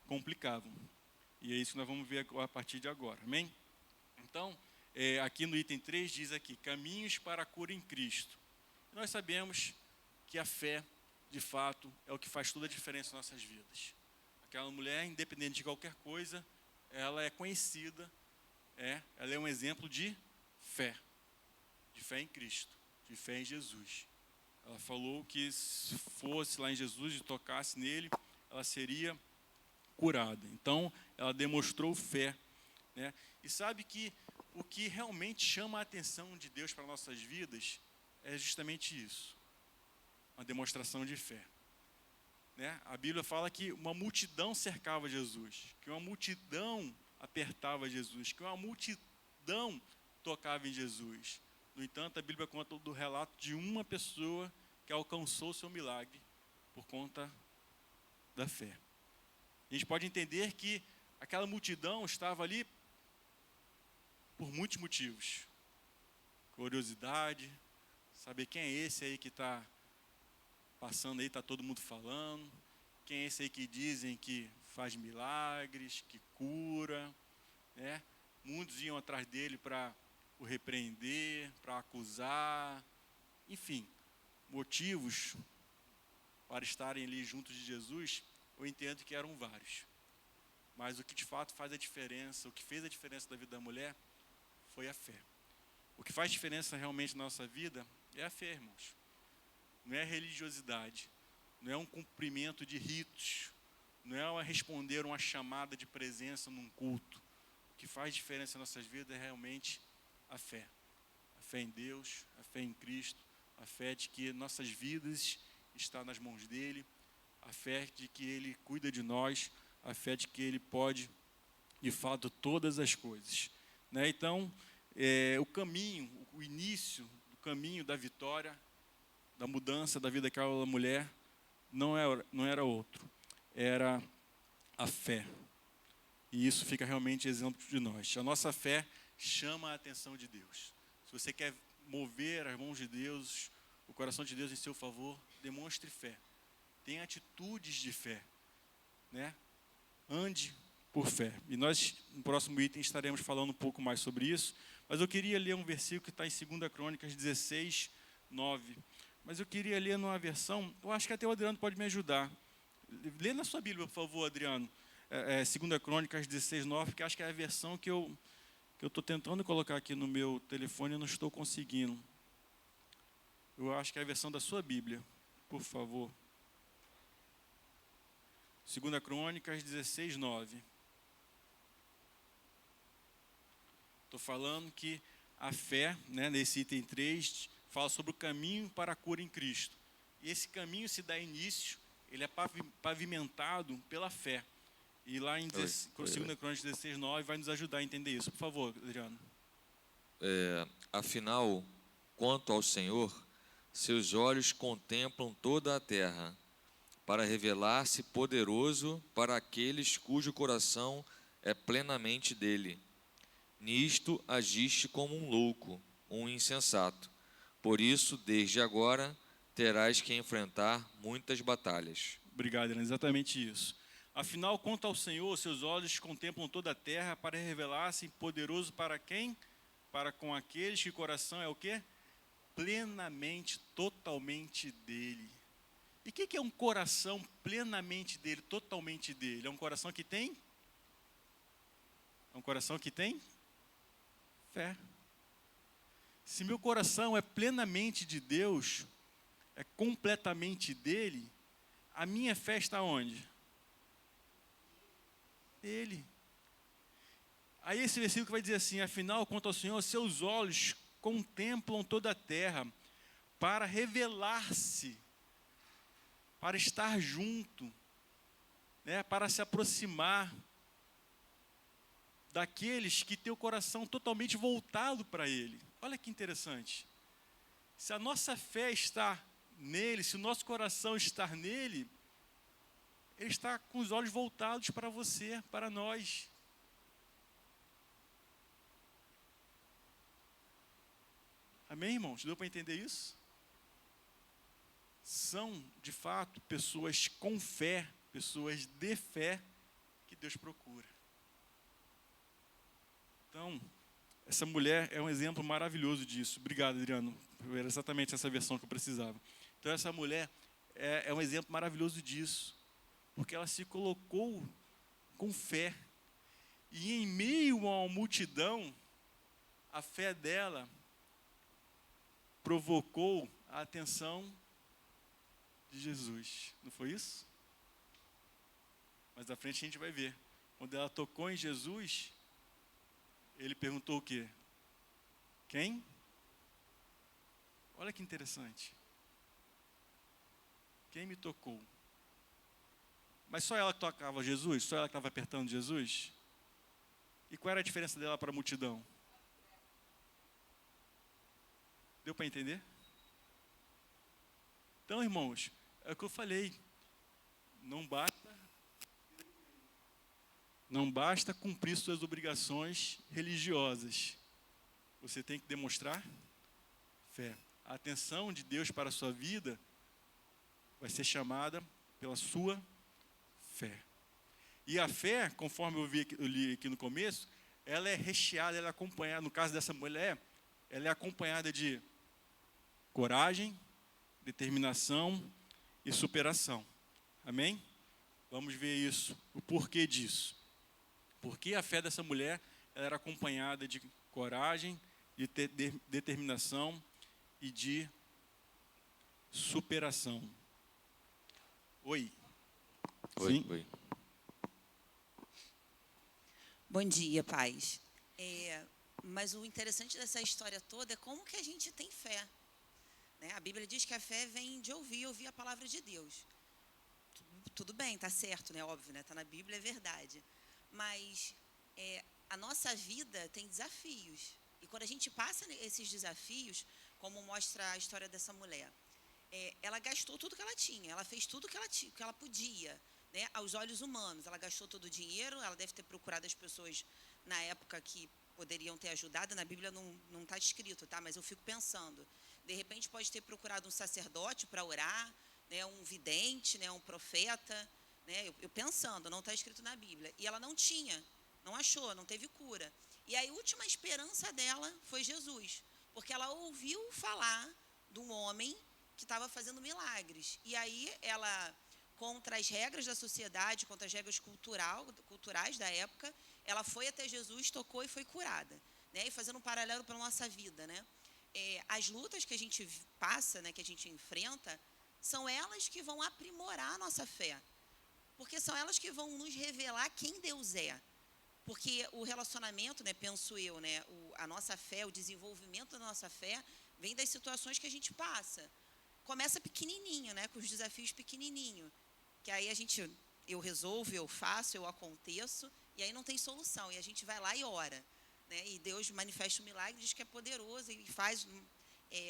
complicavam. E é isso que nós vamos ver a partir de agora, amém? Então, aqui no item 3 diz aqui, caminhos para a cura em Cristo. Nós sabemos que a fé, de fato, é o que faz toda a diferença em nossas vidas. Aquela mulher, independente de qualquer coisa, ela é conhecida, ela é um exemplo de fé em Cristo, de fé em Jesus. Ela falou que se fosse lá em Jesus e tocasse nele, ela seria curada. Então, ela demonstrou fé, né? E sabe que o que realmente chama a atenção de Deus para nossas vidas é justamente isso, uma demonstração de fé, né? A Bíblia fala que uma multidão cercava Jesus, que uma multidão apertava Jesus, que uma multidão tocava em Jesus. No entanto, a Bíblia conta do relato de uma pessoa que alcançou o seu milagre por conta da fé. A gente pode entender que aquela multidão estava ali por muitos motivos. Curiosidade, saber quem é esse aí que está passando aí, está todo mundo falando. Quem é esse aí que dizem que faz milagres, que cura, né? Muitos iam atrás dele para o repreender, para acusar, enfim, motivos para estarem ali juntos de Jesus, eu entendo que eram vários. Mas o que de fato faz a diferença, o que fez a diferença da vida da mulher, foi a fé. O que faz diferença realmente na nossa vida é a fé, irmãos. Não é a religiosidade, não é um cumprimento de ritos, não é responder uma chamada de presença num culto. O que faz diferença em nossas vidas é realmente a fé. A fé em Deus, a fé em Cristo, a fé de que nossas vidas estão nas mãos dEle, a fé de que Ele cuida de nós, a fé de que Ele pode, de fato, todas as coisas, né? Então, o caminho, o início do caminho da vitória, da mudança da vida daquela mulher, não era outro, era a fé. E isso fica realmente exemplo de nós. A nossa fé chama a atenção de Deus. Se você quer mover as mãos de Deus, o coração de Deus em seu favor, demonstre fé. Tenha atitudes de fé, né? Ande por fé. E nós, no próximo item, estaremos falando um pouco mais sobre isso. Mas eu queria ler um versículo que está em 2 Crônicas 16, 9. Mas eu queria ler numa versão, eu acho que até o Adriano pode me ajudar. Lê na sua Bíblia, por favor, Adriano. 2 Crônicas 16, 9, que acho que é a versão que eu estou tentando colocar aqui no meu telefone e não estou conseguindo. Eu acho que é a versão da sua Bíblia, por favor. 2 Crônicas 16, 9. Estou falando que a fé, né, nesse item 3, fala sobre o caminho para a cura em Cristo. E esse caminho se dá início, ele é pavimentado pela fé. E lá em 2 Crônicas 16, 9 vai nos ajudar a entender isso. Por favor, Adriano. Afinal, quanto ao Senhor, seus olhos contemplam toda a terra, para revelar-se poderoso para aqueles cujo coração é plenamente dele. Nisto agiste como um louco, um insensato. Por isso, desde agora, terás que enfrentar muitas batalhas. Obrigado, Adriano. Exatamente isso. Afinal, quanto ao Senhor, seus olhos contemplam toda a terra para revelar-se poderoso para quem? Para com aqueles que o coração é o quê? Plenamente, totalmente dele. E o que é um coração plenamente dele, totalmente dele? É um coração que tem? É um coração que tem? Fé. Se meu coração é plenamente de Deus, é completamente dele, a minha fé está onde? Ele. Aí esse versículo vai dizer assim: afinal, quanto ao Senhor, seus olhos contemplam toda a terra para revelar-se, para estar junto, né, para se aproximar daqueles que têm o coração totalmente voltado para Ele. Olha que interessante. Se a nossa fé está nele, se o nosso coração está nele, ele está com os olhos voltados para você, para nós. Amém, irmãos? Deu para entender isso? São, de fato, pessoas com fé, pessoas de fé que Deus procura. Então, essa mulher é um exemplo maravilhoso disso. Obrigado, Adriano. Era exatamente essa versão que eu precisava. Então, essa mulher é um exemplo maravilhoso disso, porque ela se colocou com fé. E em meio a uma multidão, a fé dela provocou a atenção de Jesus. Não foi isso? Mas à frente a gente vai ver. Quando ela tocou em Jesus, ele perguntou o quê? Quem? Olha que interessante. Quem me tocou? Mas só ela que tocava Jesus? Só ela que estava apertando Jesus? E qual era a diferença dela para a multidão? Deu para entender? Então, irmãos, é o que eu falei. Não basta cumprir suas obrigações religiosas. Você tem que demonstrar fé. A atenção de Deus para a sua vida vai ser chamada pela sua fé. E a fé, conforme eu li aqui no começo, ela é recheada, ela é acompanhada, no caso dessa mulher, ela é acompanhada de coragem, determinação e superação. Amém? Vamos ver isso, o porquê disso. Porque a fé dessa mulher ela era acompanhada de coragem, de determinação e de superação. Oi. Oi, Sim? oi. Bom dia, paz. Mas o interessante dessa história toda é como que a gente tem fé. Né? A Bíblia diz que a fé vem de ouvir a palavra de Deus. Tudo bem, está certo, né? Óbvio, né? Está na Bíblia, é verdade. Mas a nossa vida tem desafios. E quando a gente passa esses desafios, como mostra a história dessa mulher, ela gastou tudo que ela tinha, ela fez tudo que ela podia, né, aos olhos humanos. Ela gastou todo o dinheiro, ela deve ter procurado as pessoas na época que poderiam ter ajudado. Na Bíblia não está escrito, tá? Mas eu fico pensando, de repente pode ter procurado um sacerdote para orar, né, um vidente, né, um profeta, né, eu pensando, não está escrito na Bíblia. E ela não tinha, não achou, não teve cura. E a última esperança dela foi Jesus, porque ela ouviu falar de um homem que estava fazendo milagres. E aí ela, contra as regras da sociedade, contra as regras culturais da época, ela foi até Jesus, tocou e foi curada. Né? E fazendo um paralelo para a nossa vida, né? As lutas que a gente passa, né, que a gente enfrenta, são elas que vão aprimorar a nossa fé. Porque são elas que vão nos revelar quem Deus é. Porque o relacionamento, né, penso eu, né, a nossa fé, o desenvolvimento da nossa fé, vem das situações que a gente passa. Começa pequenininho, né, com os desafios pequenininho. Que aí eu resolvo, eu faço, eu aconteço, e aí não tem solução. E a gente vai lá e ora. Né, e Deus manifesta o milagre, diz que é poderoso e faz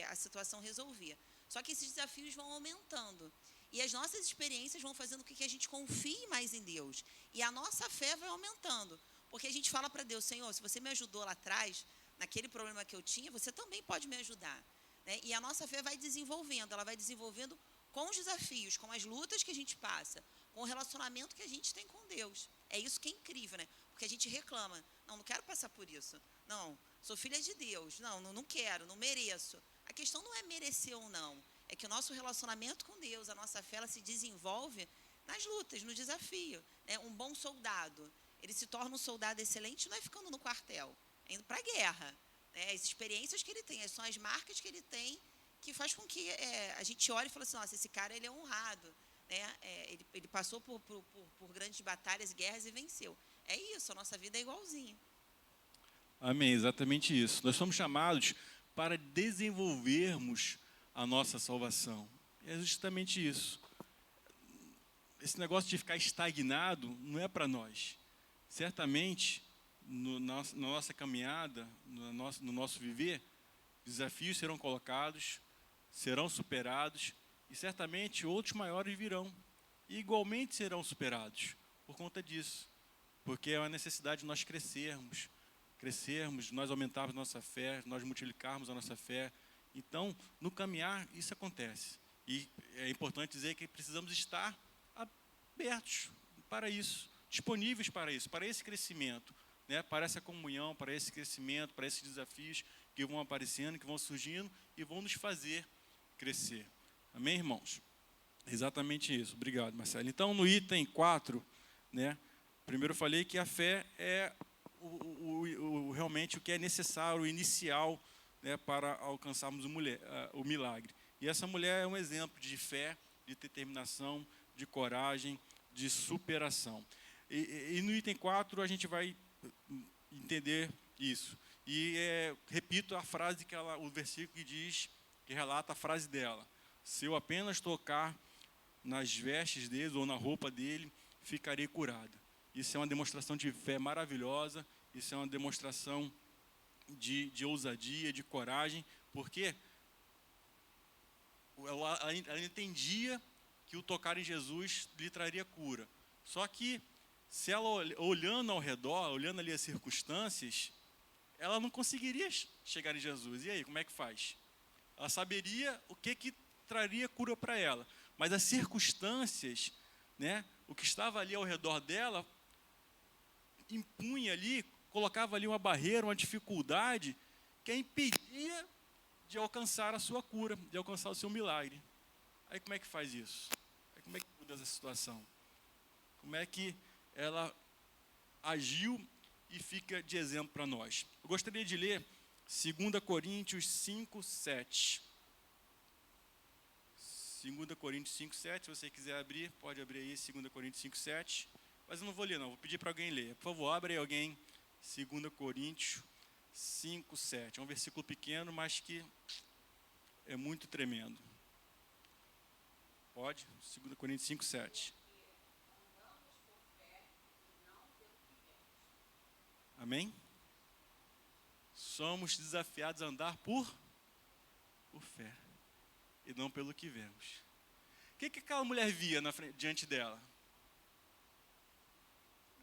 a situação resolver. Só que esses desafios vão aumentando. E as nossas experiências vão fazendo com que a gente confie mais em Deus. E a nossa fé vai aumentando. Porque a gente fala para Deus, Senhor, se você me ajudou lá atrás, naquele problema que eu tinha, você também pode me ajudar. Né? E a nossa fé vai desenvolvendo, ela vai desenvolvendo com os desafios, com as lutas que a gente passa, com o relacionamento que a gente tem com Deus. É isso que é incrível, né? Porque a gente reclama, não quero passar por isso. Não, sou filha de Deus, não quero, não mereço. A questão não é merecer ou não, é que o nosso relacionamento com Deus, a nossa fé, ela se desenvolve nas lutas, no desafio. Né? Um bom soldado, ele se torna um soldado excelente não é ficando no quartel, é indo para a guerra. Né? As experiências que ele tem, são as marcas que ele tem, que faz com que a gente olhe e fale assim, nossa, esse cara ele é honrado. Né? Ele passou por grandes batalhas e guerras e venceu. É isso, a nossa vida é igualzinha. Amém, exatamente isso. Nós somos chamados para desenvolvermos a nossa salvação. É justamente isso. Esse negócio de ficar estagnado não é para nós. Certamente, na nossa caminhada, no nosso viver, desafios serão colocados, serão superados e certamente outros maiores virão e igualmente serão superados por conta disso, porque é uma necessidade de nós crescermos, nós aumentarmos nossa fé, nós multiplicarmos a nossa fé. Então, no caminhar, isso acontece. E é importante dizer que precisamos estar abertos para isso, disponíveis para isso, para esse crescimento, né? Para essa comunhão, para esse crescimento, para esses desafios que vão aparecendo, que vão surgindo e vão nos fazer crescer. Amém, irmãos? Exatamente isso. Obrigado, Marcelo. Então, no item 4, né, primeiro eu falei que a fé é realmente o que é necessário, o inicial, né, para alcançarmos o milagre. E essa mulher é um exemplo de fé, de determinação, de coragem, de superação. E no item 4 a gente vai entender isso. E repito a frase o versículo que diz, que relata a frase dela: se eu apenas tocar nas vestes dele ou na roupa dele, ficarei curada. Isso é uma demonstração de fé maravilhosa, isso é uma demonstração de ousadia, de coragem, porque ela entendia que o tocar em Jesus lhe traria cura. Só que, se ela olhando ao redor, olhando ali as circunstâncias, ela não conseguiria chegar em Jesus. E aí, como é que faz? Ela saberia o que traria cura para ela, mas as circunstâncias, né, o que estava ali ao redor dela, impunha ali, colocava ali uma barreira, uma dificuldade que a impedia de alcançar a sua cura, de alcançar o seu milagre. Aí como é que faz isso? Aí como é que muda essa situação? Como é que ela agiu e fica de exemplo para nós? Eu gostaria de ler 2 Coríntios 5, 7. 2 Coríntios 5, 7, se você quiser abrir, pode abrir aí 2 Coríntios 5, 7. Mas eu não vou ler não, vou pedir para alguém ler. Por favor, abre aí alguém 2 Coríntios 5, 7. É um versículo pequeno, mas que é muito tremendo. Pode? 2 Coríntios 5, 7. Amém? Somos desafiados a andar por fé e não pelo que vemos. O que aquela mulher via diante dela?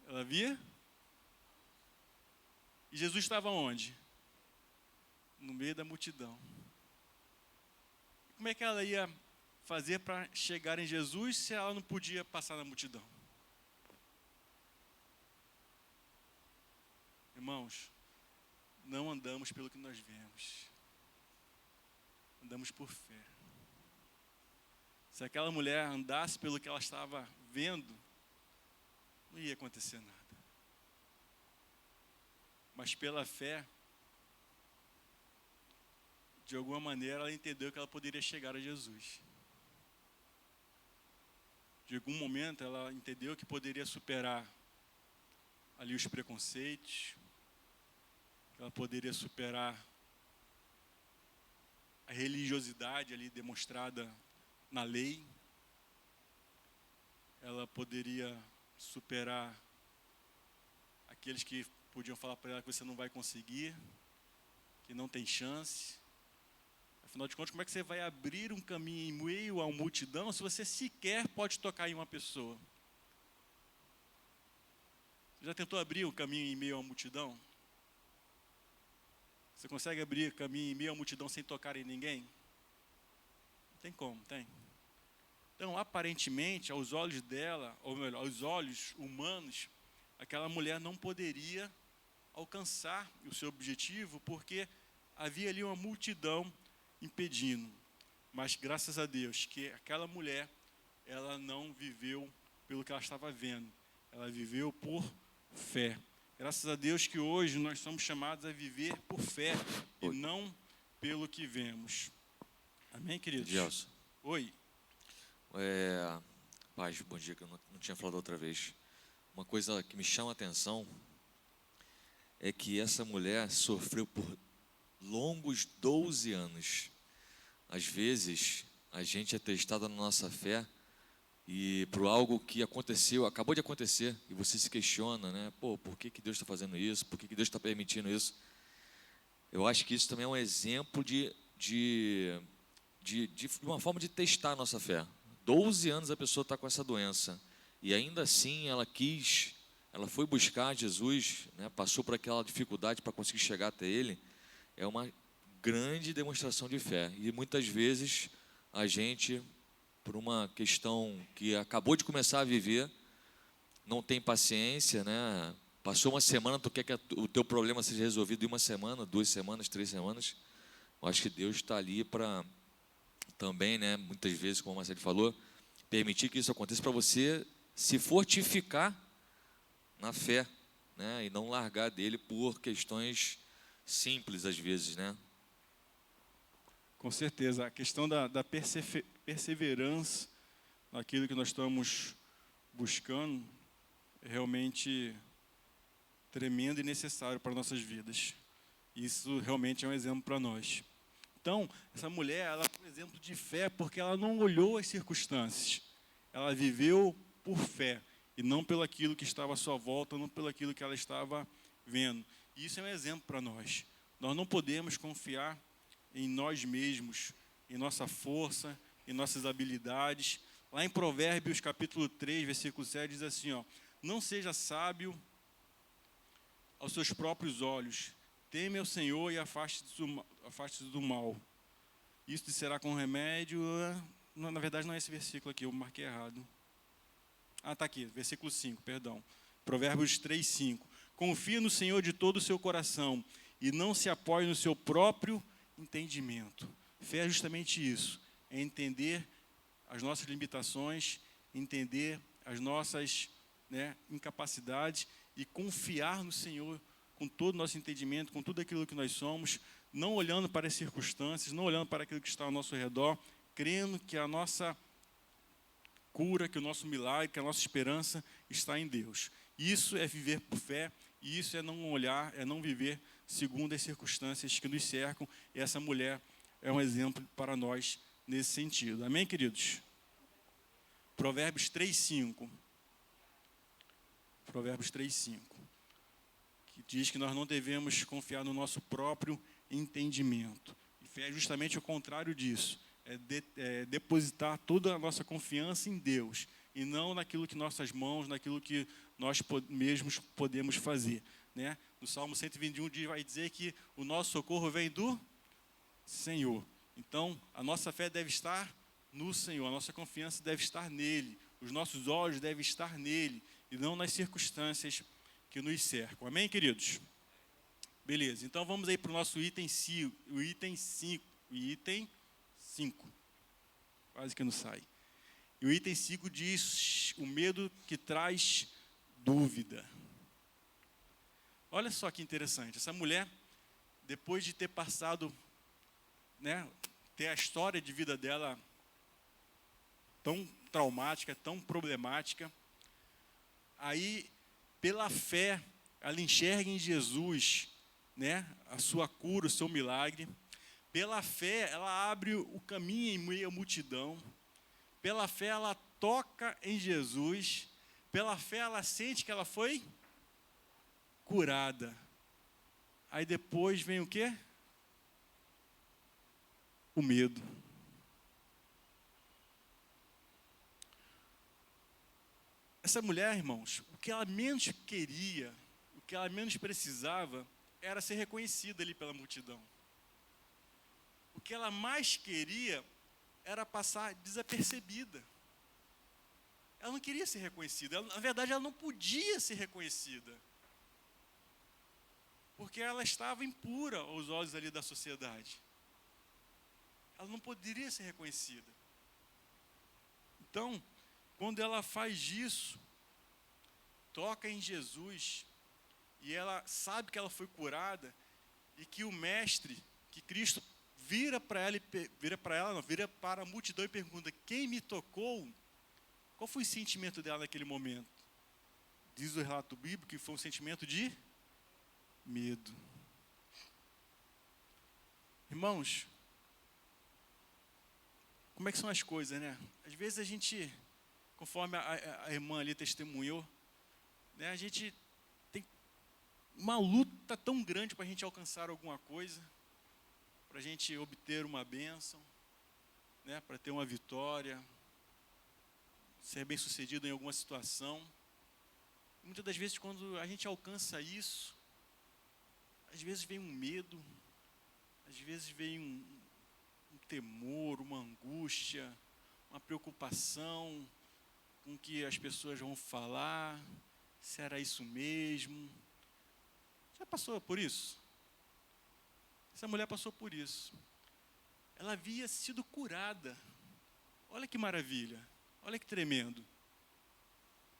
Ela via? E Jesus estava onde? No meio da multidão. Como é que ela ia fazer para chegar em Jesus se ela não podia passar na multidão? Irmãos, não andamos pelo que nós vemos. Andamos por fé. Se aquela mulher andasse pelo que ela estava vendo, não ia acontecer nada. Mas pela fé, de alguma maneira, ela entendeu que ela poderia chegar a Jesus. De algum momento, ela entendeu que poderia superar ali os preconceitos, que ela poderia superar a religiosidade ali demonstrada na lei. Ela poderia superar aqueles que podiam falar para ela que você não vai conseguir, que não tem chance. Afinal de contas, como é que você vai abrir um caminho em meio a uma multidão se você sequer pode tocar em uma pessoa? Você já tentou abrir um caminho em meio a uma multidão? Você consegue abrir caminho em meio a uma multidão sem tocar em ninguém? Não tem como, tem? Então, aparentemente, aos olhos dela, ou melhor, aos olhos humanos, aquela mulher não poderia alcançar o seu objetivo porque havia ali uma multidão impedindo. Mas graças a Deus que aquela mulher, ela não viveu pelo que ela estava vendo. Ela viveu por fé. Graças a Deus que hoje nós somos chamados a viver por fé e não pelo que vemos. Amém, queridos? Gelson. Oi. Paz, bom dia, que eu não tinha falado outra vez. Uma coisa que me chama a atenção é que essa mulher sofreu por longos 12 anos. Às vezes, a gente é testado na nossa fé e por algo que aconteceu, acabou de acontecer, e você se questiona, né? Pô, por que Deus está fazendo isso? Por que Deus está permitindo isso? Eu acho que isso também é um exemplo de de uma forma de testar a nossa fé. 12 anos a pessoa está com essa doença. E ainda assim ela foi buscar Jesus, né, passou por aquela dificuldade para conseguir chegar até Ele. É uma grande demonstração de fé. E muitas vezes a gente, por uma questão que acabou de começar a viver, não tem paciência, né? Passou uma semana, tu quer que o teu problema seja resolvido em uma semana, 2 semanas, 3 semanas. Eu acho que Deus está ali para também, né, muitas vezes, como a Marcelo falou, permitir que isso aconteça para você se fortificar na fé, né, e não largar dele por questões simples às vezes, né? Com certeza, a questão da perseverança naquilo que nós estamos buscando é realmente tremendo e necessário para nossas vidas. Isso realmente é um exemplo para nós. Então, essa mulher, ela é um exemplo de fé porque ela não olhou as circunstâncias. Ela viveu por fé e não pelo aquilo que estava à sua volta, não pelo aquilo que ela estava vendo. E isso é um exemplo para nós. Nós não podemos confiar em nós mesmos, em nossa força, em nossas habilidades. Lá em Provérbios, capítulo 3, versículo 7, diz assim, ó: não seja sábio aos seus próprios olhos, teme ao Senhor e afaste-se do mal. Isso te será com remédio. Na verdade, não é esse versículo aqui, eu marquei errado. Está aqui, versículo 5, perdão. Provérbios 3, 5. Confia no Senhor de todo o seu coração e não se apoie no seu próprio entendimento. Fé é justamente isso, é entender as nossas limitações, entender as nossas, né, incapacidades e confiar no Senhor com todo o nosso entendimento, com tudo aquilo que nós somos, não olhando para as circunstâncias, não olhando para aquilo que está ao nosso redor, crendo que a nossa cura, que o nosso milagre, que a nossa esperança está em Deus. Isso é viver por fé, e isso é não olhar, é não viver segundo as circunstâncias que nos cercam, e essa mulher é um exemplo para nós nesse sentido. Amém, queridos? Provérbios 3, 5. Provérbios 3, 5. Que diz que nós não devemos confiar no nosso próprio entendimento. E fé é justamente o contrário disso. É depositar toda a nossa confiança em Deus e não naquilo que nossas mãos, naquilo que nós mesmos podemos fazer, né? No Salmo 121 vai dizer que o nosso socorro vem do Senhor. Então, a nossa fé deve estar no Senhor, a nossa confiança deve estar nele, os nossos olhos devem estar nele e não nas circunstâncias que nos cercam. Amém, queridos? Beleza, então vamos aí para o nosso item 5, o item 5, quase que não sai. E o item 5 diz: o medo que traz dúvida. Olha só que interessante, essa mulher, depois de ter passado, né, ter a história de vida dela tão traumática, tão problemática, aí, pela fé, ela enxerga em Jesus, né, a sua cura, o seu milagre. Pela fé, ela abre o caminho em meio à multidão. Pela fé, ela toca em Jesus. Pela fé, ela sente que ela foi curada. Aí depois vem o quê? O medo. Essa mulher, irmãos, o que ela menos queria, o que ela menos precisava, era ser reconhecida ali pela multidão. O que ela mais queria era passar desapercebida. Ela não queria ser reconhecida. Na verdade, ela não podia ser reconhecida. Porque ela estava impura aos olhos ali da sociedade. Ela não poderia ser reconhecida. Então, quando ela faz isso, toca em Jesus, e ela sabe que ela foi curada, e que o Mestre, que Cristo vira para a multidão e pergunta: quem me tocou? Qual foi o sentimento dela naquele momento? Diz o relato bíblico que foi um sentimento de medo. Irmãos, como é que são as coisas, né? Às vezes a gente, conforme a irmã ali testemunhou, né, a gente tem uma luta tão grande para a gente alcançar alguma coisa, para a gente obter uma bênção. né, para ter uma vitória, ser bem-sucedido em alguma situação. Muitas das vezes, quando a gente alcança isso, às vezes vem um medo, às vezes vem um temor, uma angústia, uma preocupação com o que as pessoas vão falar, se era isso mesmo. Já passou por isso? Essa mulher passou por isso. Ela havia sido curada. Olha que maravilha, olha que tremendo.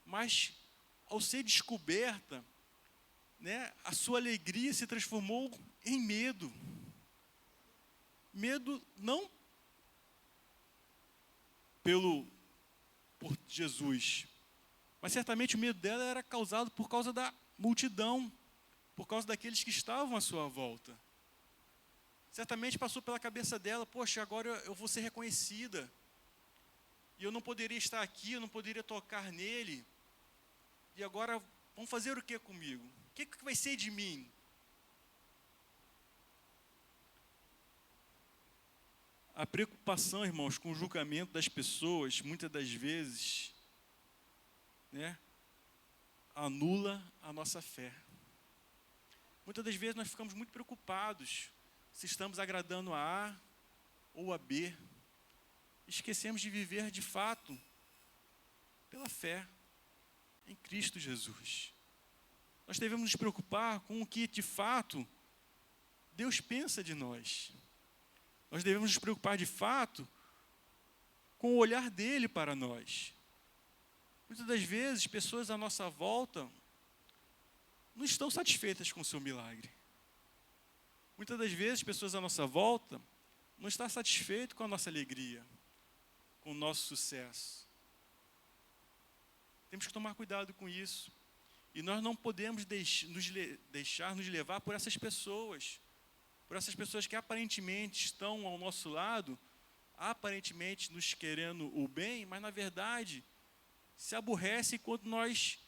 Mas, ao ser descoberta, né, a sua alegria se transformou em medo. Medo não por Jesus, mas certamente o medo dela era causado por causa da multidão, por causa daqueles que estavam à sua volta. Certamente passou pela cabeça dela: poxa, agora eu vou ser reconhecida, e eu não poderia estar aqui, eu não poderia tocar nele, e agora vão fazer o que comigo? O que vai ser de mim? A preocupação, irmãos, com o julgamento das pessoas, muitas das vezes, né, anula a nossa fé. Muitas das vezes nós ficamos muito preocupados se estamos agradando a A ou a B. Esquecemos de viver de fato pela fé em Cristo Jesus. Nós devemos nos preocupar com o que de fato Deus pensa de nós. Nós devemos nos preocupar de fato com o olhar dele para nós. Muitas das vezes, pessoas à nossa volta não estão satisfeitas com o seu milagre. Muitas das vezes, pessoas à nossa volta não estão satisfeitas com a nossa alegria, com o nosso sucesso. Temos que tomar cuidado com isso. E nós não podemos deixar nos levar por essas pessoas que aparentemente estão ao nosso lado, aparentemente nos querendo o bem, mas na verdade se aborrecem quando nós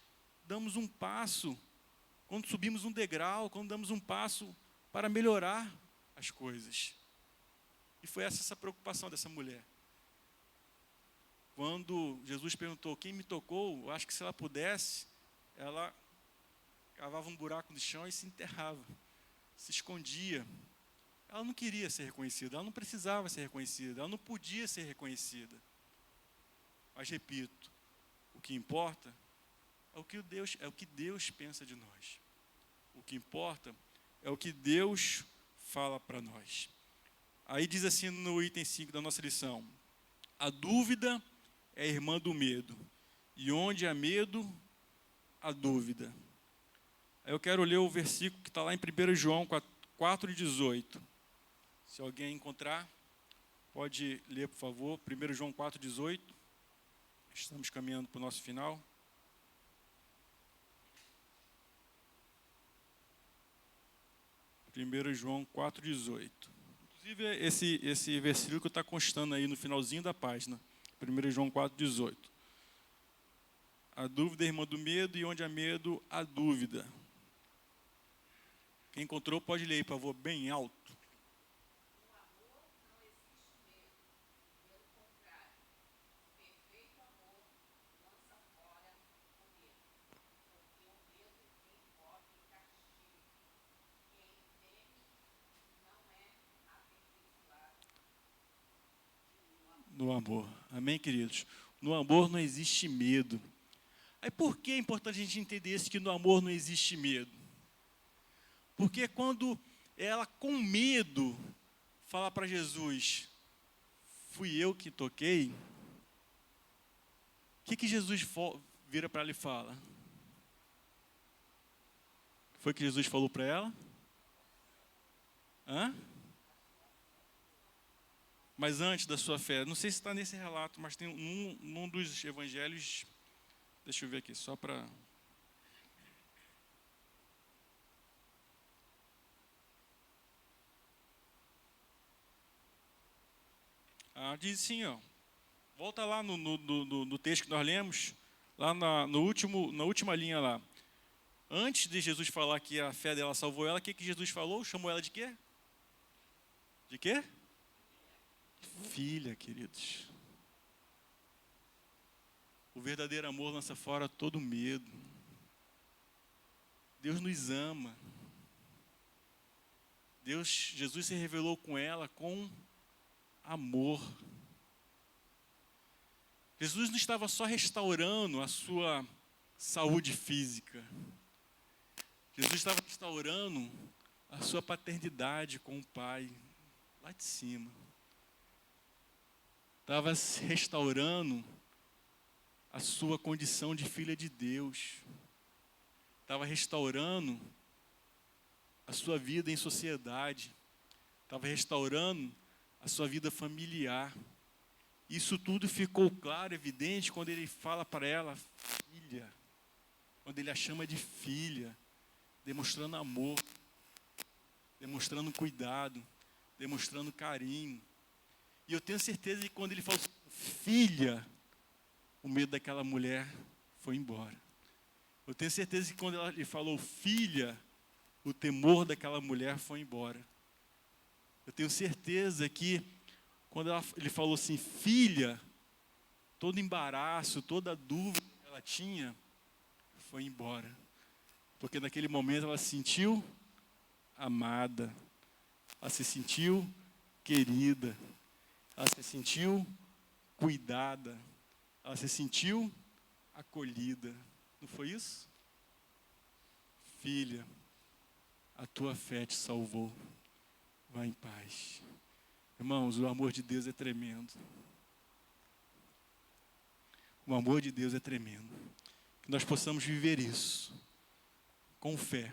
damos um passo, quando subimos um degrau, quando damos um passo para melhorar as coisas. E foi essa preocupação dessa mulher. Quando Jesus perguntou quem me tocou, eu acho que se ela pudesse, ela cavava um buraco no chão e se enterrava, se escondia. Ela não queria ser reconhecida, ela não precisava ser reconhecida, ela não podia ser reconhecida. Mas repito, o que importa é o que Deus pensa de nós. O que importa é o que Deus fala para nós. Aí diz assim no item 5 da nossa lição: a dúvida é irmã do medo, e onde há medo, há dúvida. Aí eu quero ler o versículo que está lá em 1 João 4,18. Se alguém encontrar, pode ler, por favor, 1 João 4,18. Estamos caminhando para o nosso final. João 4,18. Inclusive, esse versículo está constando aí no finalzinho da página. 1 João 4,18. A dúvida é irmã do medo, e onde há medo, há dúvida. Quem encontrou pode ler aí, por favor, bem alto. No amor não existe medo, pelo contrário, perfeito amor lança fora o medo, porque o medo envolve castigo. Quem teme não é aperfeiçoado No amor. Amém, queridos? No amor não existe medo. Aí por que é importante a gente entender isso, que no amor não existe medo? Porque quando ela, com medo, fala para Jesus: fui eu que toquei, o que Jesus vira para ela e fala? O que foi que Jesus falou para ela? Mas antes da sua fé, não sei se está nesse relato, mas tem num dos evangelhos, deixa eu ver aqui, só para... diz assim, ó, volta lá no texto que nós lemos, lá na última linha lá. Antes de Jesus falar que a fé dela salvou ela, o que Jesus falou? Chamou ela de quê? De quê? Filha, queridos. O verdadeiro amor lança fora todo medo. Deus nos ama. Jesus se revelou com ela com amor. Jesus não estava só restaurando a sua saúde física. Jesus estava restaurando a sua paternidade com o Pai, lá de cima. Estava restaurando a sua condição de filha de Deus. Estava restaurando a sua vida em sociedade. Estava restaurando a sua vida familiar. Isso tudo ficou claro, evidente, quando ele fala para ela, filha. Quando ele a chama de filha, demonstrando amor, demonstrando cuidado, demonstrando carinho. E eu tenho certeza que quando ele falou filha, o medo daquela mulher foi embora. Eu tenho certeza que quando ele falou filha, o temor daquela mulher foi embora. Eu tenho certeza que quando ele falou assim, filha, todo embaraço, toda dúvida que ela tinha, foi embora. Porque naquele momento ela se sentiu amada. Ela se sentiu querida. Ela se sentiu cuidada. Ela se sentiu acolhida. Não foi isso? Filha, a tua fé te salvou. Vá em paz. Irmãos, o amor de Deus é tremendo. O amor de Deus é tremendo. Que nós possamos viver isso com fé.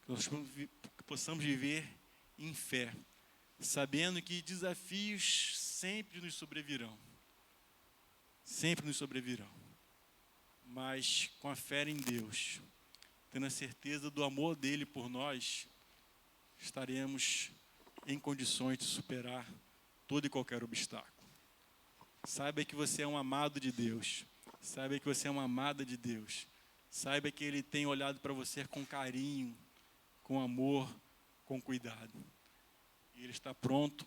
Que nós possamos viver em fé, sabendo que desafios sempre nos sobrevirão. Sempre nos sobrevirão. Mas com a fé em Deus, tendo a certeza do amor dele por nós, estaremos em condições de superar todo e qualquer obstáculo. Saiba que você é um amado de Deus. Saiba que você é uma amada de Deus. Saiba que Ele tem olhado para você com carinho, com amor, com cuidado. E Ele está pronto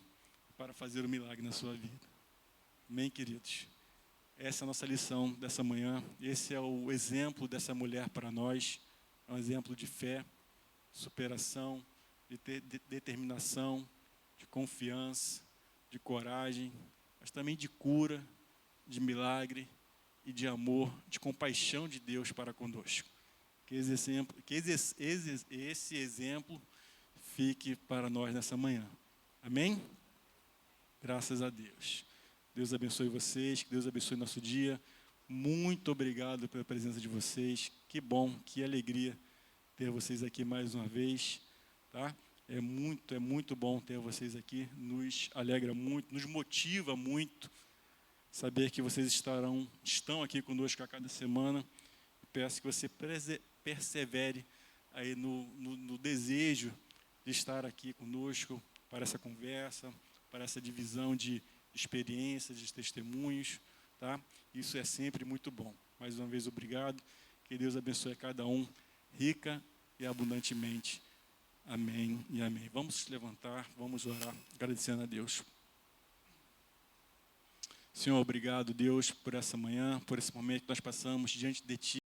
para fazer um milagre na sua vida. Amém, queridos? Essa é a nossa lição dessa manhã. Esse é o exemplo dessa mulher para nós. É um exemplo de fé, superação, de determinação, de confiança, de coragem, mas também de cura, de milagre e de amor, de compaixão de Deus para conosco. Que esse exemplo fique para nós nessa manhã. Amém? Graças a Deus. Deus abençoe vocês, que Deus abençoe nosso dia. Muito obrigado pela presença de vocês. Que bom, que alegria ter vocês aqui mais uma vez, tá? É muito bom ter vocês aqui. Nos alegra muito, nos motiva muito saber que vocês estão aqui conosco a cada semana. Peço que você persevere aí no desejo de estar aqui conosco para essa conversa, para essa divisão de experiências, de testemunhos, tá? Isso é sempre muito bom. Mais uma vez, obrigado. Que Deus abençoe a cada um, rica e abundantemente. Amém e amém. Vamos se levantar, vamos orar, agradecendo a Deus. Senhor, obrigado, Deus, por essa manhã, por esse momento que nós passamos diante de Ti.